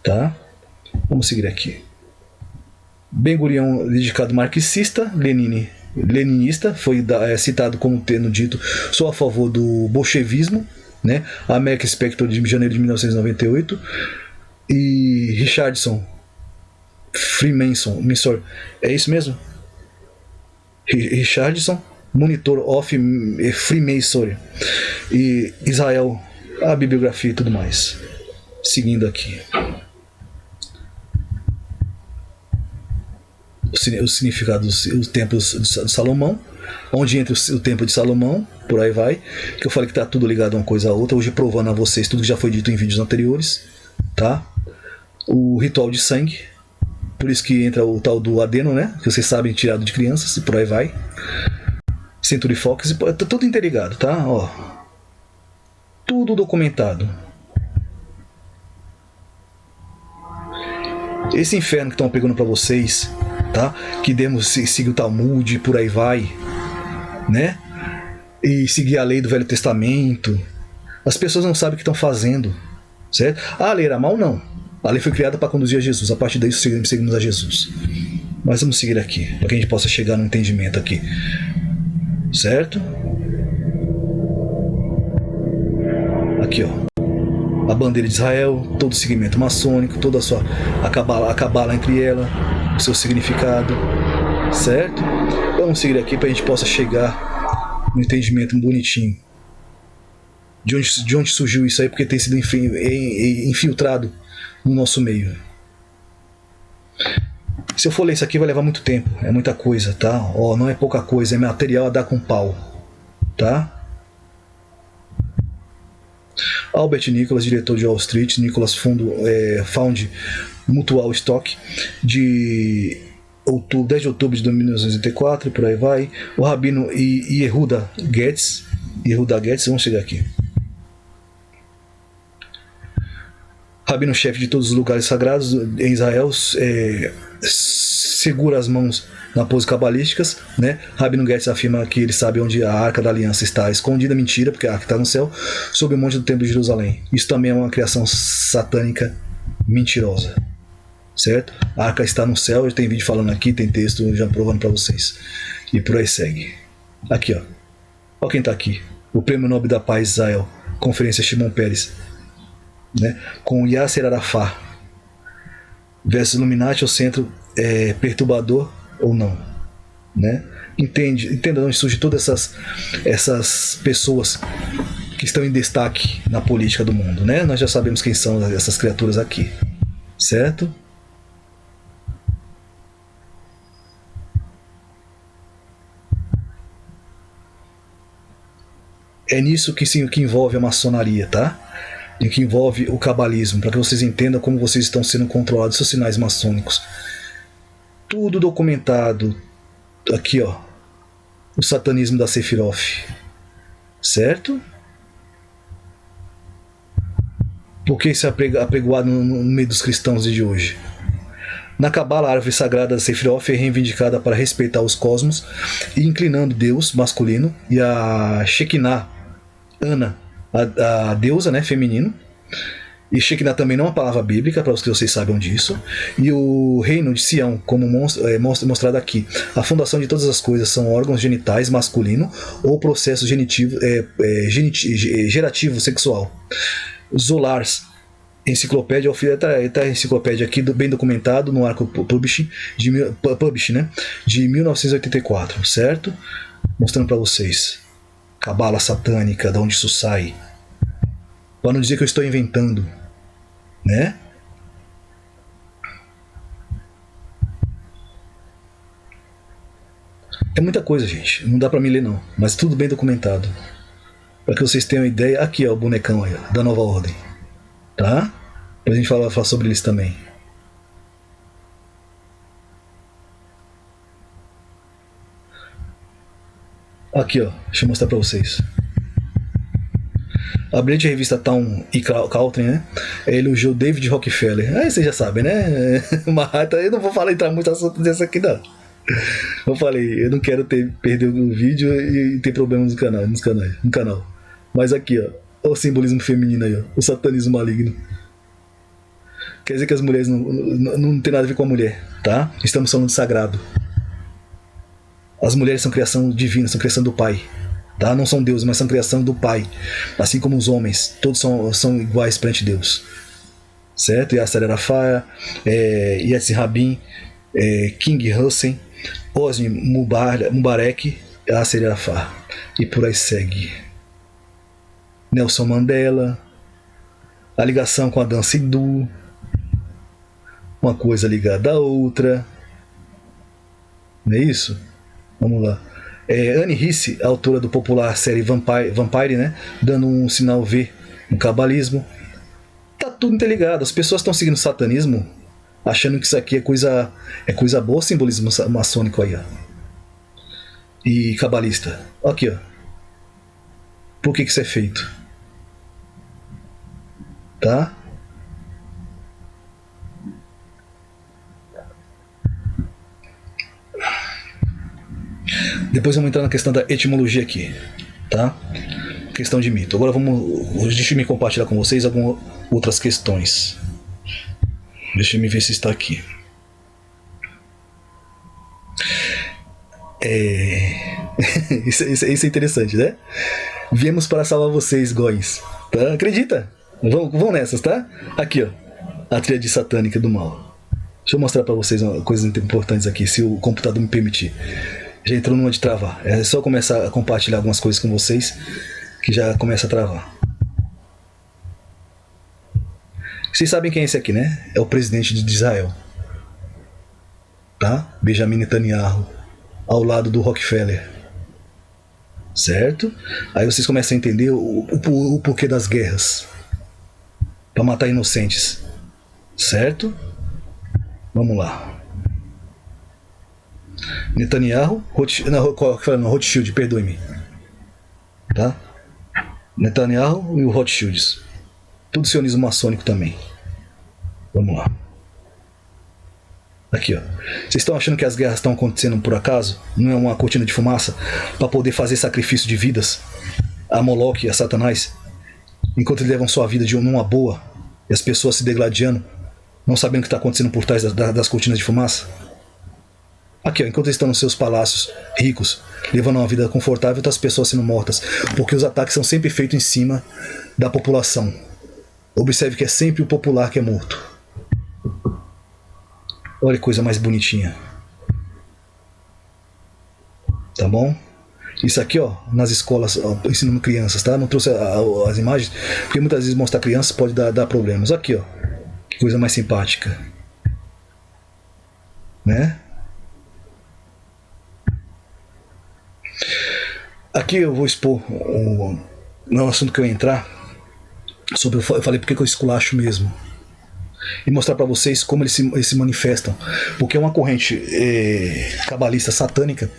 Tá? Vamos seguir aqui. Ben-Gurion, dedicado marxista, leninista, foi citado como tendo dito: sou a favor do bolchevismo, né? American Spectre de janeiro de 1998. E Richardson Freemason, é isso mesmo? Richardson, Monitor of Freemasonry, e Israel, a bibliografia e tudo mais. Seguindo aqui. O significado dos templos de Salomão, onde entra o templo de Salomão, por aí vai, que eu falei que está tudo ligado uma coisa a outra, hoje provando a vocês tudo que já foi dito em vídeos anteriores, tá? O ritual de sangue, por isso que entra o tal do adeno, né? Que vocês sabem, tirado de crianças, e por aí vai. Centurifox, tá tudo interligado, tá? Ó, tudo documentado. Esse inferno que estão pegando para vocês, tá? Que devemos seguir o Talmud, por aí vai, né? E seguir a lei do Velho Testamento, As pessoas não sabem o que estão fazendo, certo? A lei era mal? Não. A lei foi criada para conduzir a Jesus. A partir daí seguimos a Jesus. Mas vamos seguir aqui, para que a gente possa chegar no entendimento aqui, certo? Aqui, ó, a bandeira de Israel, todo o segmento maçônico, toda a cabala entre ela, o seu significado, certo? Vamos seguir aqui para a gente possa chegar no entendimento bonitinho de onde surgiu isso aí, porque tem sido infiltrado no nosso meio. Se eu for ler isso aqui vai levar muito tempo, é muita coisa, tá? Ó, não é pouca coisa, é material a dar com pau, tá? Albert Nicholas, diretor de Wall Street, Nicholas Found Mutual Stock, de 10 de outubro de 1984, por aí vai. O Rabino Yehuda Getz, vamos chegar aqui. Rabino-chefe de todos os lugares sagrados em Israel, segura as mãos na pose cabalísticas, né? Rabino Getz afirma que ele sabe onde a Arca da Aliança está escondida, mentira, porque a Arca está no céu, sob o monte do Templo de Jerusalém. Isso também é uma criação satânica mentirosa, certo? A Arca está no céu, tem vídeo falando aqui, tem texto já provando para vocês. E por aí segue. Aqui, ó. Olha quem está aqui. O Prêmio Nobel da Paz de Israel, Conferência Shimon Peres, né? Com Yasser Arafat versus Illuminati, o centro perturbador ou não, né? Entenda de onde surgem todas essas pessoas que estão em destaque na política do mundo, né? Nós já sabemos quem são essas criaturas aqui, certo? É nisso que envolve a maçonaria, tá? E que envolve o cabalismo, para que vocês entendam como vocês estão sendo controlados, seus sinais maçônicos. Tudo documentado aqui, ó. O satanismo da Sephiroth, certo? Por que isso é apregoado no meio dos cristãos de hoje? Na Cabala, a árvore sagrada da Sephiroth é reivindicada para respeitar os cosmos e inclinando Deus masculino e a Shekinah, Ana, a deusa, né, feminino. E Shekinah também não é uma palavra bíblica, para os que vocês saibam disso. E o reino de Sião, como mostrado aqui. A fundação de todas as coisas são órgãos genitais masculino ou processo gerativo sexual. Zolars, enciclopédia, está a enciclopédia aqui, bem documentado no Arco Publishing, né, de 1984, certo? Mostrando para vocês. Cabala satânica, de onde isso sai. Para não dizer que eu estou inventando, né? É muita coisa, gente. Não dá para me ler não, mas tudo bem documentado. Para que vocês tenham ideia. Aqui, ó, o bonecão aí, ó, da Nova Ordem, tá? Pra gente falar sobre eles também. Aqui, ó, deixa eu mostrar para vocês. A revista Town e Caltrin, né? Elogiou David Rockefeller. Aí vocês já sabem, né? Eu não vou entrar muito assunto desse aqui, não. Eu falei, eu não quero perder o vídeo e ter problemas no canal. Mas aqui, ó, o simbolismo feminino aí, ó, o satanismo maligno. Quer dizer que as mulheres não tem nada a ver com a mulher, tá? Estamos falando de sagrado. As mulheres são criação divina, são criação do Pai. Tá? Não são deuses, mas são criação do Pai. Assim como os homens, todos são iguais perante Deus. Certo? Yasser Arafat, Yitzhak Rabin, King Hussein, Hosni Mubarak, Yasser Arafat. E por aí segue. Nelson Mandela, a ligação com a dança hindu, uma coisa ligada à outra. Não é isso? Vamos lá. Anne Rice, autora do popular série Vampire, né? Dando um sinal V no cabalismo. Tá tudo interligado. As pessoas estão seguindo o satanismo, achando que isso aqui é coisa boa, simbolismo maçônico aí, ó. E cabalista. Aqui, ó. Por que isso é feito? Tá? Depois vamos entrar na questão da etimologia aqui, tá? questão de mito. Agora deixa eu me compartilhar com vocês algumas outras questões. Deixa eu ver se está aqui. Isso é interessante, né? Viemos para salvar vocês, Góis. Tá? Acredita? Vão nessas, tá? Aqui, ó. A tríade satânica do mal. Deixa eu mostrar para vocês coisas importantes aqui, se o computador me permitir. Já entrou numa de travar. É só começar a compartilhar algumas coisas com vocês que já começa a travar. Vocês sabem quem é esse aqui, né? É o presidente de Israel. Tá? Benjamin Netanyahu. Ao lado do Rockefeller. Certo? Aí vocês começam a entender o porquê das guerras. Para matar inocentes. Certo? Vamos lá. Netanyahu, Rothschild, perdoe-me. Tá? Netanyahu e o Rothschilds. Tudo sionismo maçônico também. Vamos lá. Aqui, ó. Vocês estão achando que as guerras estão acontecendo por acaso? Não é uma cortina de fumaça para poder fazer sacrifício de vidas a Moloque e a Satanás? Enquanto eles levam sua vida de numa boa e as pessoas se degladiando, não sabendo o que está acontecendo por trás das cortinas de fumaça? Aqui, ó, enquanto eles estão nos seus palácios ricos, levando uma vida confortável, outras pessoas sendo mortas, porque os ataques são sempre feitos em cima da população. Observe que é sempre o popular que é morto. Olha que coisa mais bonitinha. Tá bom? Isso aqui, ó, nas escolas, ó, ensinando crianças, tá? Não trouxe as imagens, porque muitas vezes mostrar crianças pode dar problemas. Aqui, ó. Que coisa mais simpática. Né? Aqui eu vou expor no assunto que eu entrar. Eu falei porque eu esculacho mesmo. E mostrar para vocês como eles se manifestam. Porque é uma corrente cabalista satânica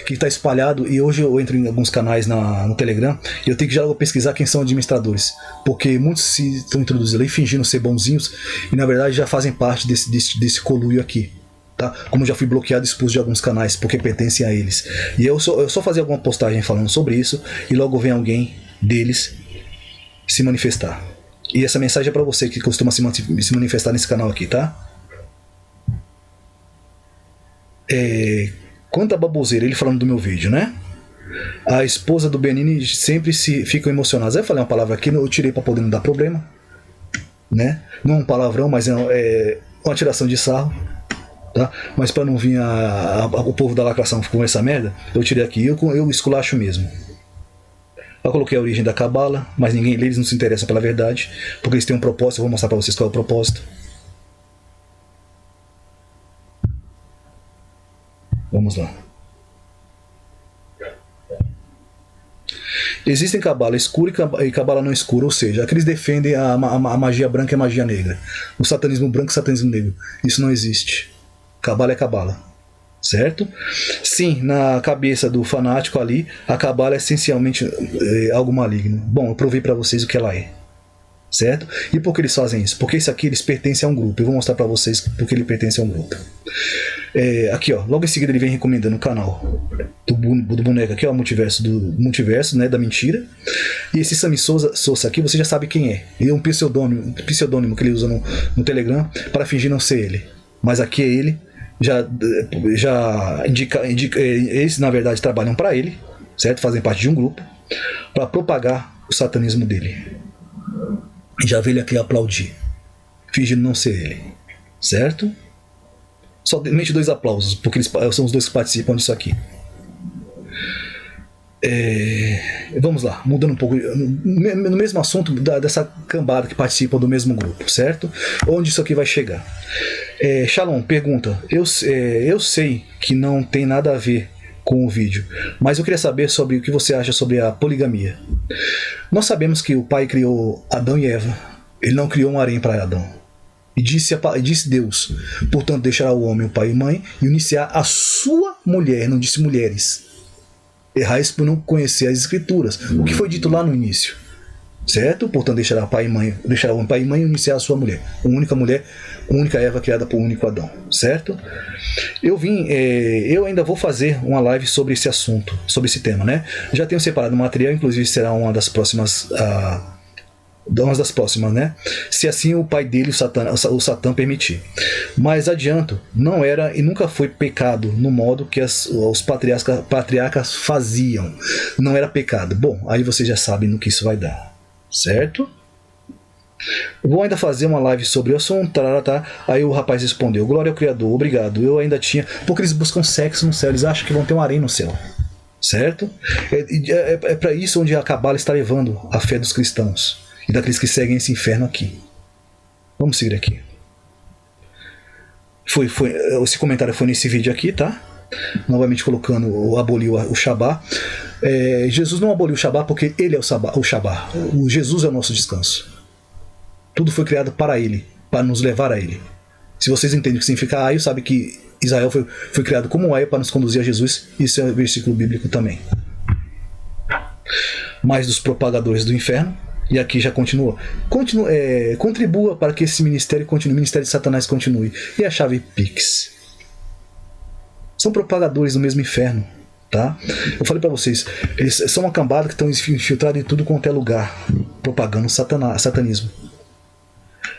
que está espalhado. E hoje eu entro em alguns canais no Telegram e eu tenho que já pesquisar quem são administradores. Porque muitos se estão introduzindo ali fingindo ser bonzinhos e na verdade já fazem parte desse coluio aqui. Tá? Como eu já fui bloqueado e expulso de alguns canais porque pertencem a eles. E eu só fazia alguma postagem falando sobre isso e logo vem alguém deles se manifestar. E essa mensagem é para você que costuma se manifestar nesse canal aqui, tá? Quanto a baboseira, ele falando do meu vídeo, né? A esposa do Benini sempre ficam emocionadas. Aí eu falei uma palavra aqui, eu tirei para poder não dar problema, né? Não é um palavrão, mas é uma tiração de sarro, tá? Mas para não vir o povo da lacração com essa merda, eu tirei aqui, eu esculacho mesmo. Eu coloquei a origem da Cabala, mas eles não se interessam pela verdade, porque eles têm um propósito. Eu vou mostrar para vocês qual é o propósito. Vamos lá. Existem Cabala escura e Cabala não escura, ou seja, aqueles defendem a magia branca e a magia negra. O satanismo branco e o satanismo negro. Isso não existe. Cabala é Cabala. Certo? Sim, na cabeça do fanático ali, a Cabala é essencialmente algo maligno. Bom, eu provei para vocês o que ela é. Certo? E por que eles fazem isso? Porque isso aqui eles pertencem a um grupo. Eu vou mostrar para vocês porque ele pertence a um grupo. Aqui, ó, logo em seguida ele vem recomendando o canal do boneco aqui, ó, multiverso, né, da mentira. E esse Sami Souza aqui, você já sabe quem é. Ele é um pseudônimo que ele usa no Telegram para fingir não ser ele. Mas aqui é ele. Já indica, eles na verdade trabalham para ele, certo? Fazem parte de um grupo para propagar o satanismo dele. Já veio ele aqui aplaudir, fingindo não ser ele, certo? Somente 2 aplausos, porque eles são os 2 que participam disso aqui. Vamos lá, mudando um pouco no mesmo assunto dessa cambada que participam do mesmo grupo, certo? Onde isso aqui vai chegar? Shalom pergunta, eu sei que não tem nada a ver com o vídeo, mas eu queria saber sobre o que você acha sobre a poligamia. Nós sabemos que o Pai criou Adão e Eva, ele não criou um harém para Adão. E disse Deus, portanto deixará o homem, o pai e mãe, e iniciar a sua mulher, não disse mulheres. Errais por não conhecer as escrituras, o que foi dito lá no início. certo? Portanto, deixará o pai e mãe e iniciar a sua mulher, uma única Eva criada por um único Adão, certo? Eu ainda vou fazer uma live sobre esse assunto, sobre esse tema, né? Já tenho separado o material, inclusive será uma das próximas, né? Se assim o pai dele, o Satã permitir. Mas adianto, não era e nunca foi pecado no modo que os patriarcas faziam. Não era pecado. Bom, aí vocês já sabem no que isso vai dar, certo? Vou ainda fazer uma live sobre o assunto, tá? Aí o rapaz respondeu: glória ao Criador, obrigado. Eu ainda tinha, porque eles buscam sexo no céu, eles acham que vão ter um harém no céu, certo? É para isso onde a Cabala está levando a fé dos cristãos e daqueles que seguem esse inferno aqui. Vamos seguir aqui. Esse comentário foi nesse vídeo aqui, tá? Novamente colocando, aboliu o Shabá. Jesus não aboliu o Shabá porque ele é o Shabá. O Jesus é o nosso descanso. Tudo foi criado para ele, para nos levar a ele. Se vocês entendem o que significa Aio, sabe que Israel foi criado como Aio para nos conduzir a Jesus. Isso é um versículo bíblico também. Mais dos propagadores do inferno. E aqui já continua. Contribua para que esse ministério continue, o ministério de Satanás continue. E a chave Pix. São propagadores do mesmo inferno, tá? Eu falei para vocês, eles são uma cambada que estão infiltrados em tudo quanto é lugar, propagando satanismo.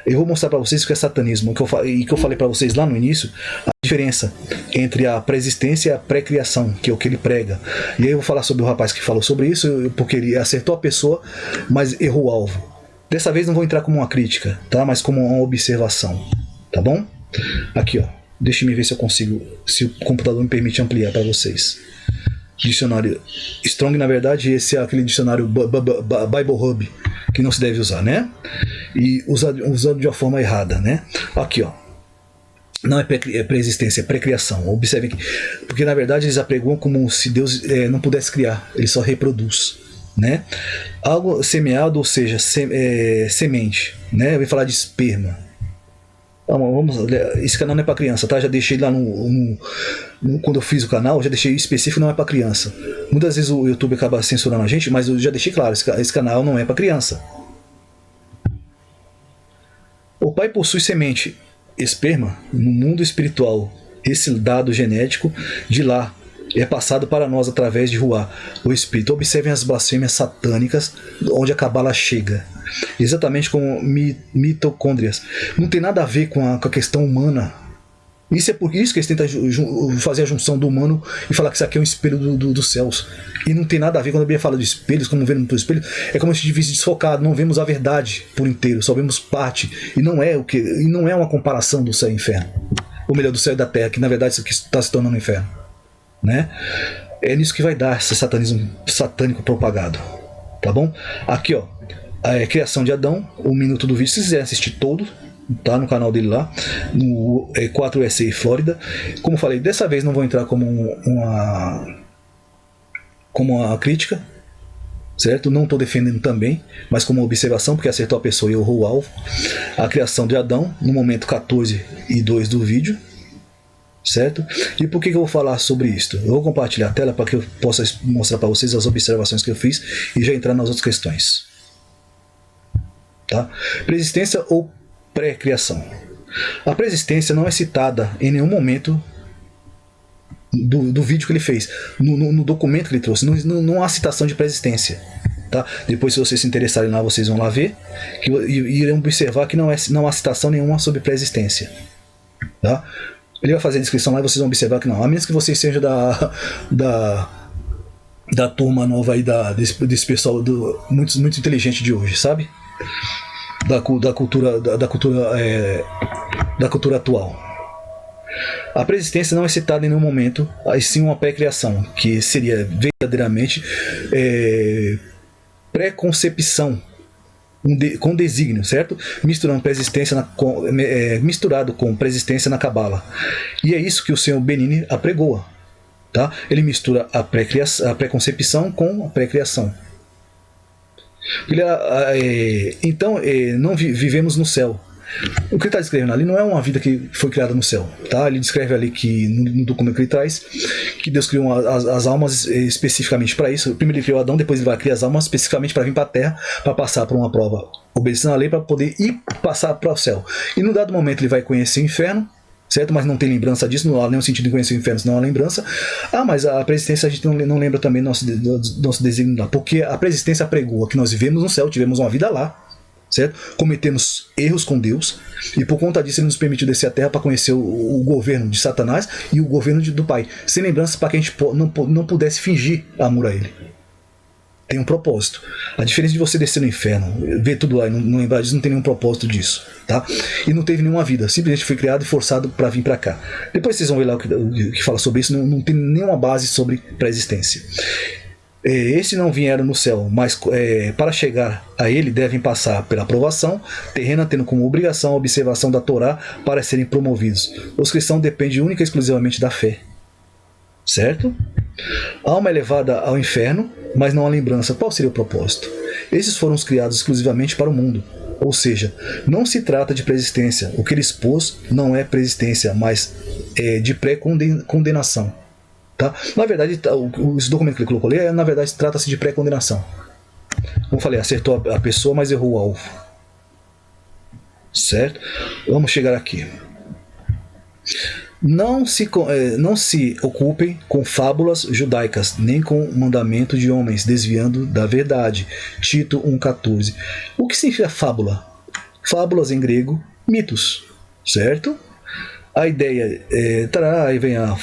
Eu vou mostrar para vocês o que é satanismo, que eu falei para vocês lá no início, a diferença entre a pré-existência e a pré-criação, que é o que ele prega. E aí eu vou falar sobre o rapaz que falou sobre isso, porque ele acertou a pessoa, mas errou o alvo. Dessa vez não vou entrar como uma crítica, tá? Mas como uma observação, tá bom? Aqui, ó. Deixa eu ver se eu consigo, se o computador me permite ampliar para vocês. Dicionário Strong, na verdade, esse é aquele dicionário Bible Hub, que não se deve usar, né? E usado de uma forma errada, né? Aqui, ó. Não é pré-existência, é pré-criação. Observem que, porque na verdade eles apregoam como se Deus não pudesse criar, ele só reproduz, né? Algo semeado, ou seja, semente, né? Eu vou falar de esperma. Esse canal não é para criança, tá? Já deixei lá quando eu fiz o canal, já deixei específico, não é para criança. Muitas vezes o YouTube acaba censurando a gente, mas eu já deixei claro, esse canal não é para criança. O pai possui semente, esperma, no mundo espiritual. Esse dado genético de lá é passado para nós através de Ruá, o espírito. Observem as blasfêmias satânicas onde a Cabala chega. Exatamente como mitocôndrias. Não tem nada a ver com a questão humana. Isso é por isso que eles tentam fazer a junção do humano e falar que isso aqui é um espelho dos céus. E não tem nada a ver. Quando a Bíblia fala de espelhos, como vemos por espelho, é como se estivesse desfocado. Não vemos a verdade por inteiro, só vemos parte. E não é uma comparação do céu e inferno. Ou melhor, do céu e da terra, que na verdade isso aqui está se tornando um inferno, né? É nisso que vai dar esse satanismo satânico propagado, tá bom? Aqui, ó, a criação de Adão, o minuto do vídeo, se quiser assistir todo, tá no canal dele lá, no 4SA Flórida. Como falei, dessa vez não vou entrar como uma crítica, certo? Não estou defendendo também, mas como uma observação, porque acertou a pessoa e errou o alvo. A criação de Adão, no momento 14:2 do vídeo, certo? E por que eu vou falar sobre isto? Eu vou compartilhar a tela para que eu possa mostrar para vocês as observações que eu fiz e já entrar nas outras questões. Tá? Preexistência ou pré-criação. A preexistência não é citada em nenhum momento do vídeo que ele fez, no documento que ele trouxe. Não há citação de pré-existência. Tá? Depois, se vocês se interessarem lá, vocês vão lá ver e irão observar que não há citação nenhuma sobre pré-existência. Tá? Ele vai fazer a descrição lá e vocês vão observar que não. A menos que vocês sejam da turma nova aí, desse pessoal muito, muito inteligente de hoje, sabe? Da cultura atual. A preexistência não é citada em nenhum momento, e sim uma pré-criação, que seria verdadeiramente pré-concepção, com desígnio, certo? Misturando pré-existência misturado com preexistência na Cabala. E é isso que o Senhor Benini apregoa, tá? Ele mistura a pré-concepção com a pré-criação. Então, não vivemos no céu, O que ele está descrevendo ali não é uma vida que foi criada no céu, tá? Ele descreve ali que, no documento que ele traz, que Deus criou as almas especificamente para isso. Primeiro ele criou Adão, depois ele vai criar as almas especificamente para vir para a Terra, para passar por uma prova, obedecendo a lei, para poder ir passar para o céu. E no dado momento ele vai conhecer o inferno, certo? Mas não tem lembrança disso, não há nenhum sentido em conhecer o inferno, senão há lembrança. Mas a preexistência a gente não lembra também do nosso desígnio lá, porque a preexistência pregou que nós vivemos no céu, tivemos uma vida lá, certo? Cometemos erros com Deus, e por conta disso ele nos permitiu descer à Terra para conhecer o governo de Satanás e o governo do Pai, sem lembrança, para que a gente não pudesse fingir amor a ele. Tem um propósito. A diferença de você descer no inferno, ver tudo lá e não lembrar disso, não tem nenhum propósito disso, tá? E não teve nenhuma vida, simplesmente foi criado e forçado para vir para cá. Depois vocês vão ver lá o que fala sobre isso, não tem nenhuma base sobre pré-existência. Esses não vieram no céu, mas para chegar a ele devem passar pela aprovação terrena, tendo como obrigação a observação da Torá para serem promovidos. Os cristãos dependem única e exclusivamente da fé, certo? Alma é levada ao inferno, mas não há lembrança. Qual seria o propósito? Esses foram os criados exclusivamente para o mundo, ou seja, não se trata de pré-existência. O que ele expôs não é pré-existência, mas de pré-condenação. Tá? Na verdade, esse documento que ele colocou ali, na verdade, trata-se de pré-condenação. Como eu falei, acertou a pessoa, mas errou o alvo. Certo? Vamos chegar aqui. Não se ocupem com fábulas judaicas, nem com mandamento de homens, desviando da verdade. Tito 1,14. O que significa fábula? Fábulas em grego, mitos. Certo? A ideia aí vem a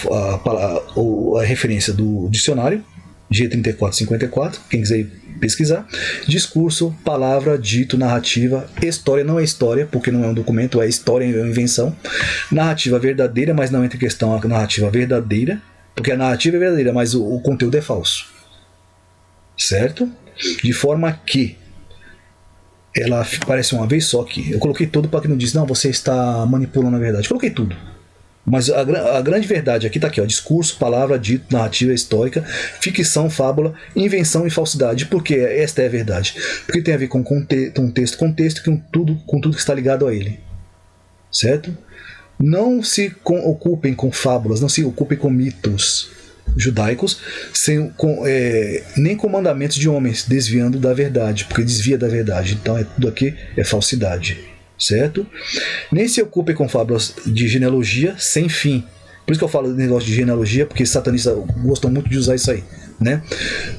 referência do dicionário, G3454, quem quiser pesquisar. Discurso, palavra, dito, narrativa. História não é história, porque não é um documento, é história, é uma invenção. Narrativa verdadeira, mas não entra em questão a narrativa verdadeira, porque a narrativa é verdadeira, mas o conteúdo é falso. Certo? De forma que ela parece uma vez só aqui. Eu coloquei tudo para que não diz, não, você está manipulando a verdade. Eu coloquei tudo. Mas a grande verdade aqui está aqui, ó, discurso, palavra, dito, narrativa histórica, ficção, fábula, invenção e falsidade. Por que esta é a verdade? Porque tem a ver com contexto com tudo que está ligado a ele. Certo? Não se ocupem com fábulas, não se ocupem com mitos judaicos, nem com mandamentos de homens, desviando da verdade, porque desvia da verdade. Então tudo aqui é falsidade, certo? Nem se ocupe com fábulas de genealogia sem fim. Por isso que eu falo do negócio de genealogia, porque satanistas gostam muito de usar isso aí, né?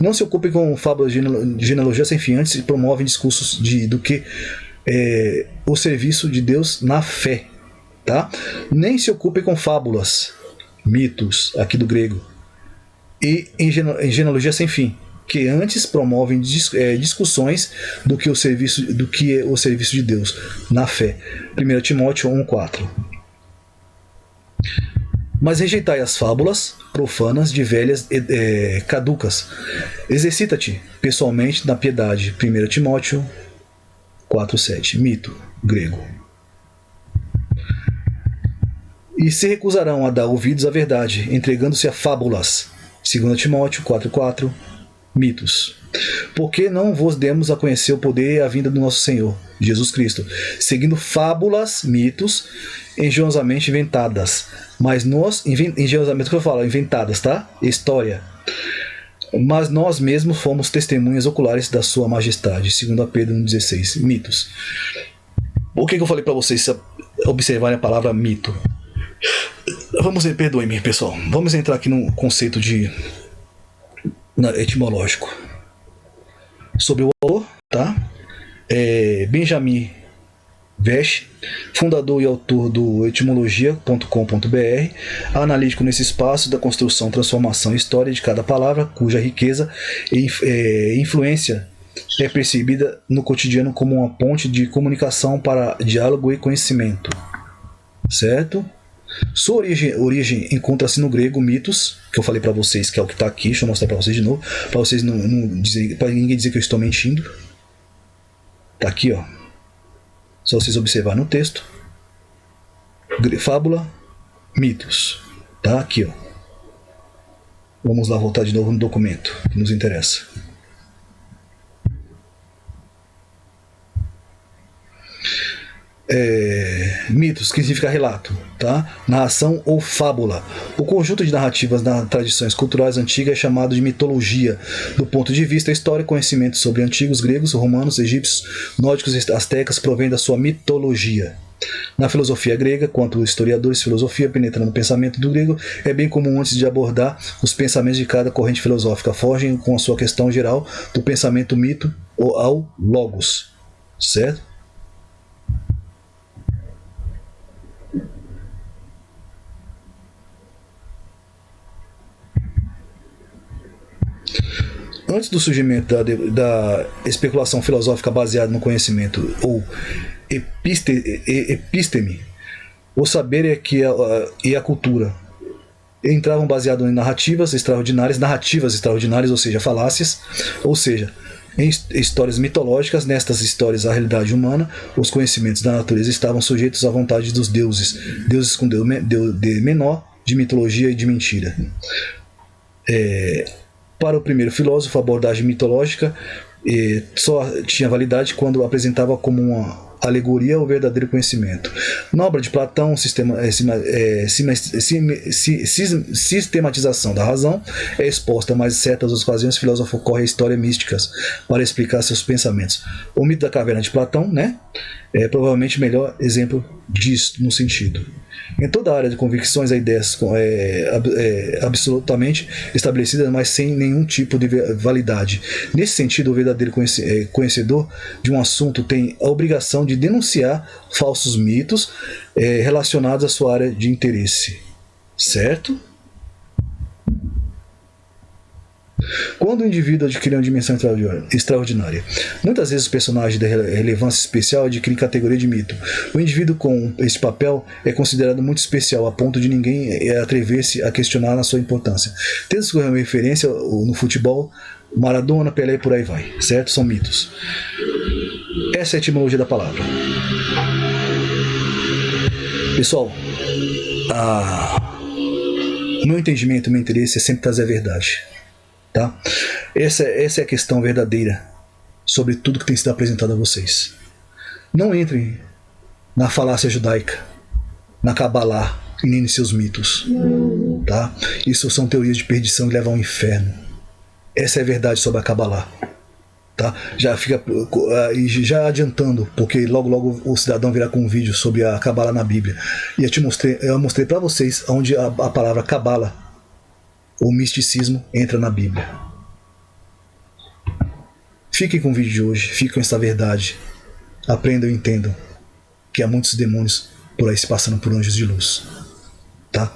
Não se ocupe com fábulas de genealogia sem fim, antes promovem discursos do que o serviço de Deus na fé, tá? Nem se ocupe com fábulas, mitos, aqui do grego, e em genealogia sem fim, que antes promovem discussões do que é o serviço de Deus na fé. 1 Timóteo 1,4. Mas rejeitai as fábulas profanas de velhas caducas. Exercita-te pessoalmente na piedade. 1 Timóteo 4,7. Mito grego. E se recusarão a dar ouvidos à verdade, entregando-se a fábulas. 2 Timóteo 4,4. Mitos. Porque não vos demos a conhecer o poder e a vinda do nosso Senhor, Jesus Cristo, seguindo fábulas, mitos, engenhosamente inventadas. Mas engenhosamente, que eu falo, inventadas, tá? História. Mas nós mesmos fomos testemunhas oculares da sua majestade, 2 Pedro 1,16. Mitos. O que eu falei para vocês observarem a palavra mito? Perdoem-me, pessoal. Vamos entrar aqui no conceito etimológico. Sobre o autor, tá? Benjamin Vesch, fundador e autor do etimologia.com.br, analítico nesse espaço da construção, transformação e história de cada palavra, cuja riqueza e influência é percebida no cotidiano como uma ponte de comunicação para diálogo e conhecimento. Certo? Sua origem encontra-se no grego mitos, que eu falei para vocês que é o que está aqui. Deixa eu mostrar para vocês de novo, para vocês para ninguém dizer que eu estou mentindo. Tá aqui, ó. Só vocês observar no texto. Fábula, mitos. Tá aqui, ó. Vamos lá voltar de novo no documento que nos interessa. mitos, que significa relato, tá? Narração ou fábula. O conjunto de narrativas das tradições culturais antigas é chamado de mitologia. Do ponto de vista histórico, conhecimento sobre antigos gregos, romanos, egípcios, nórdicos e astecas provém da sua mitologia. Na filosofia grega, quanto historiadores de filosofia penetrando no pensamento do grego, é bem comum, antes de abordar os pensamentos de cada corrente filosófica, fogem com a sua questão geral do pensamento mito ou ao logos, certo? Antes do surgimento da especulação filosófica baseada no conhecimento, ou episteme, o saber e a cultura entravam baseados em narrativas extraordinárias, ou seja, falácias, ou seja, em histórias mitológicas. Nestas histórias, a realidade humana, os conhecimentos da natureza estavam sujeitos à vontade dos deuses com Deus de menor, de mitologia e de mentira. Para o primeiro filósofo, a abordagem mitológica só tinha validade quando apresentava como uma alegoria o verdadeiro conhecimento. Na obra de Platão, sistematização da razão é exposta, mas em certas ocasiões o filósofo corre a histórias místicas para explicar seus pensamentos. O mito da caverna de Platão, né, é provavelmente o melhor exemplo disso no sentido. Em toda a área de convicções, há ideias absolutamente estabelecidas, mas sem nenhum tipo de validade. Nesse sentido, o verdadeiro conhecedor de um assunto tem a obrigação de denunciar falsos mitos relacionados à sua área de interesse. Certo? Quando o indivíduo adquire uma dimensão extraordinária, muitas vezes os personagens de relevância especial adquirem categoria de mito. O indivíduo com esse papel é considerado muito especial, a ponto de ninguém atrever-se a questionar a sua importância. Tendo como referência no futebol, Maradona, Pelé e por aí vai, certo? São mitos. Essa é a etimologia da palavra. Pessoal, o meu entendimento, o meu interesse é sempre trazer a verdade. Tá? Essa é a questão verdadeira sobre tudo que tem sido apresentado a vocês. Não entrem na falácia judaica, na Kabbalah e nem nos seus mitos. Tá? Isso são teorias de perdição que levam ao inferno. Essa é a verdade sobre a Kabbalah. Tá? Já adiantando, porque logo o cidadão virá com um vídeo sobre a Kabbalah na Bíblia. E eu mostrei para vocês onde a palavra Kabbalah, o misticismo, entra na Bíblia. Fiquem com o vídeo de hoje, fiquem com essa verdade. Aprendam e entendam que há muitos demônios por aí se passando por anjos de luz. Tá?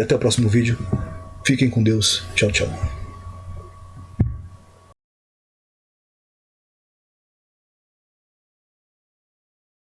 Até o próximo vídeo. Fiquem com Deus. Tchau, tchau.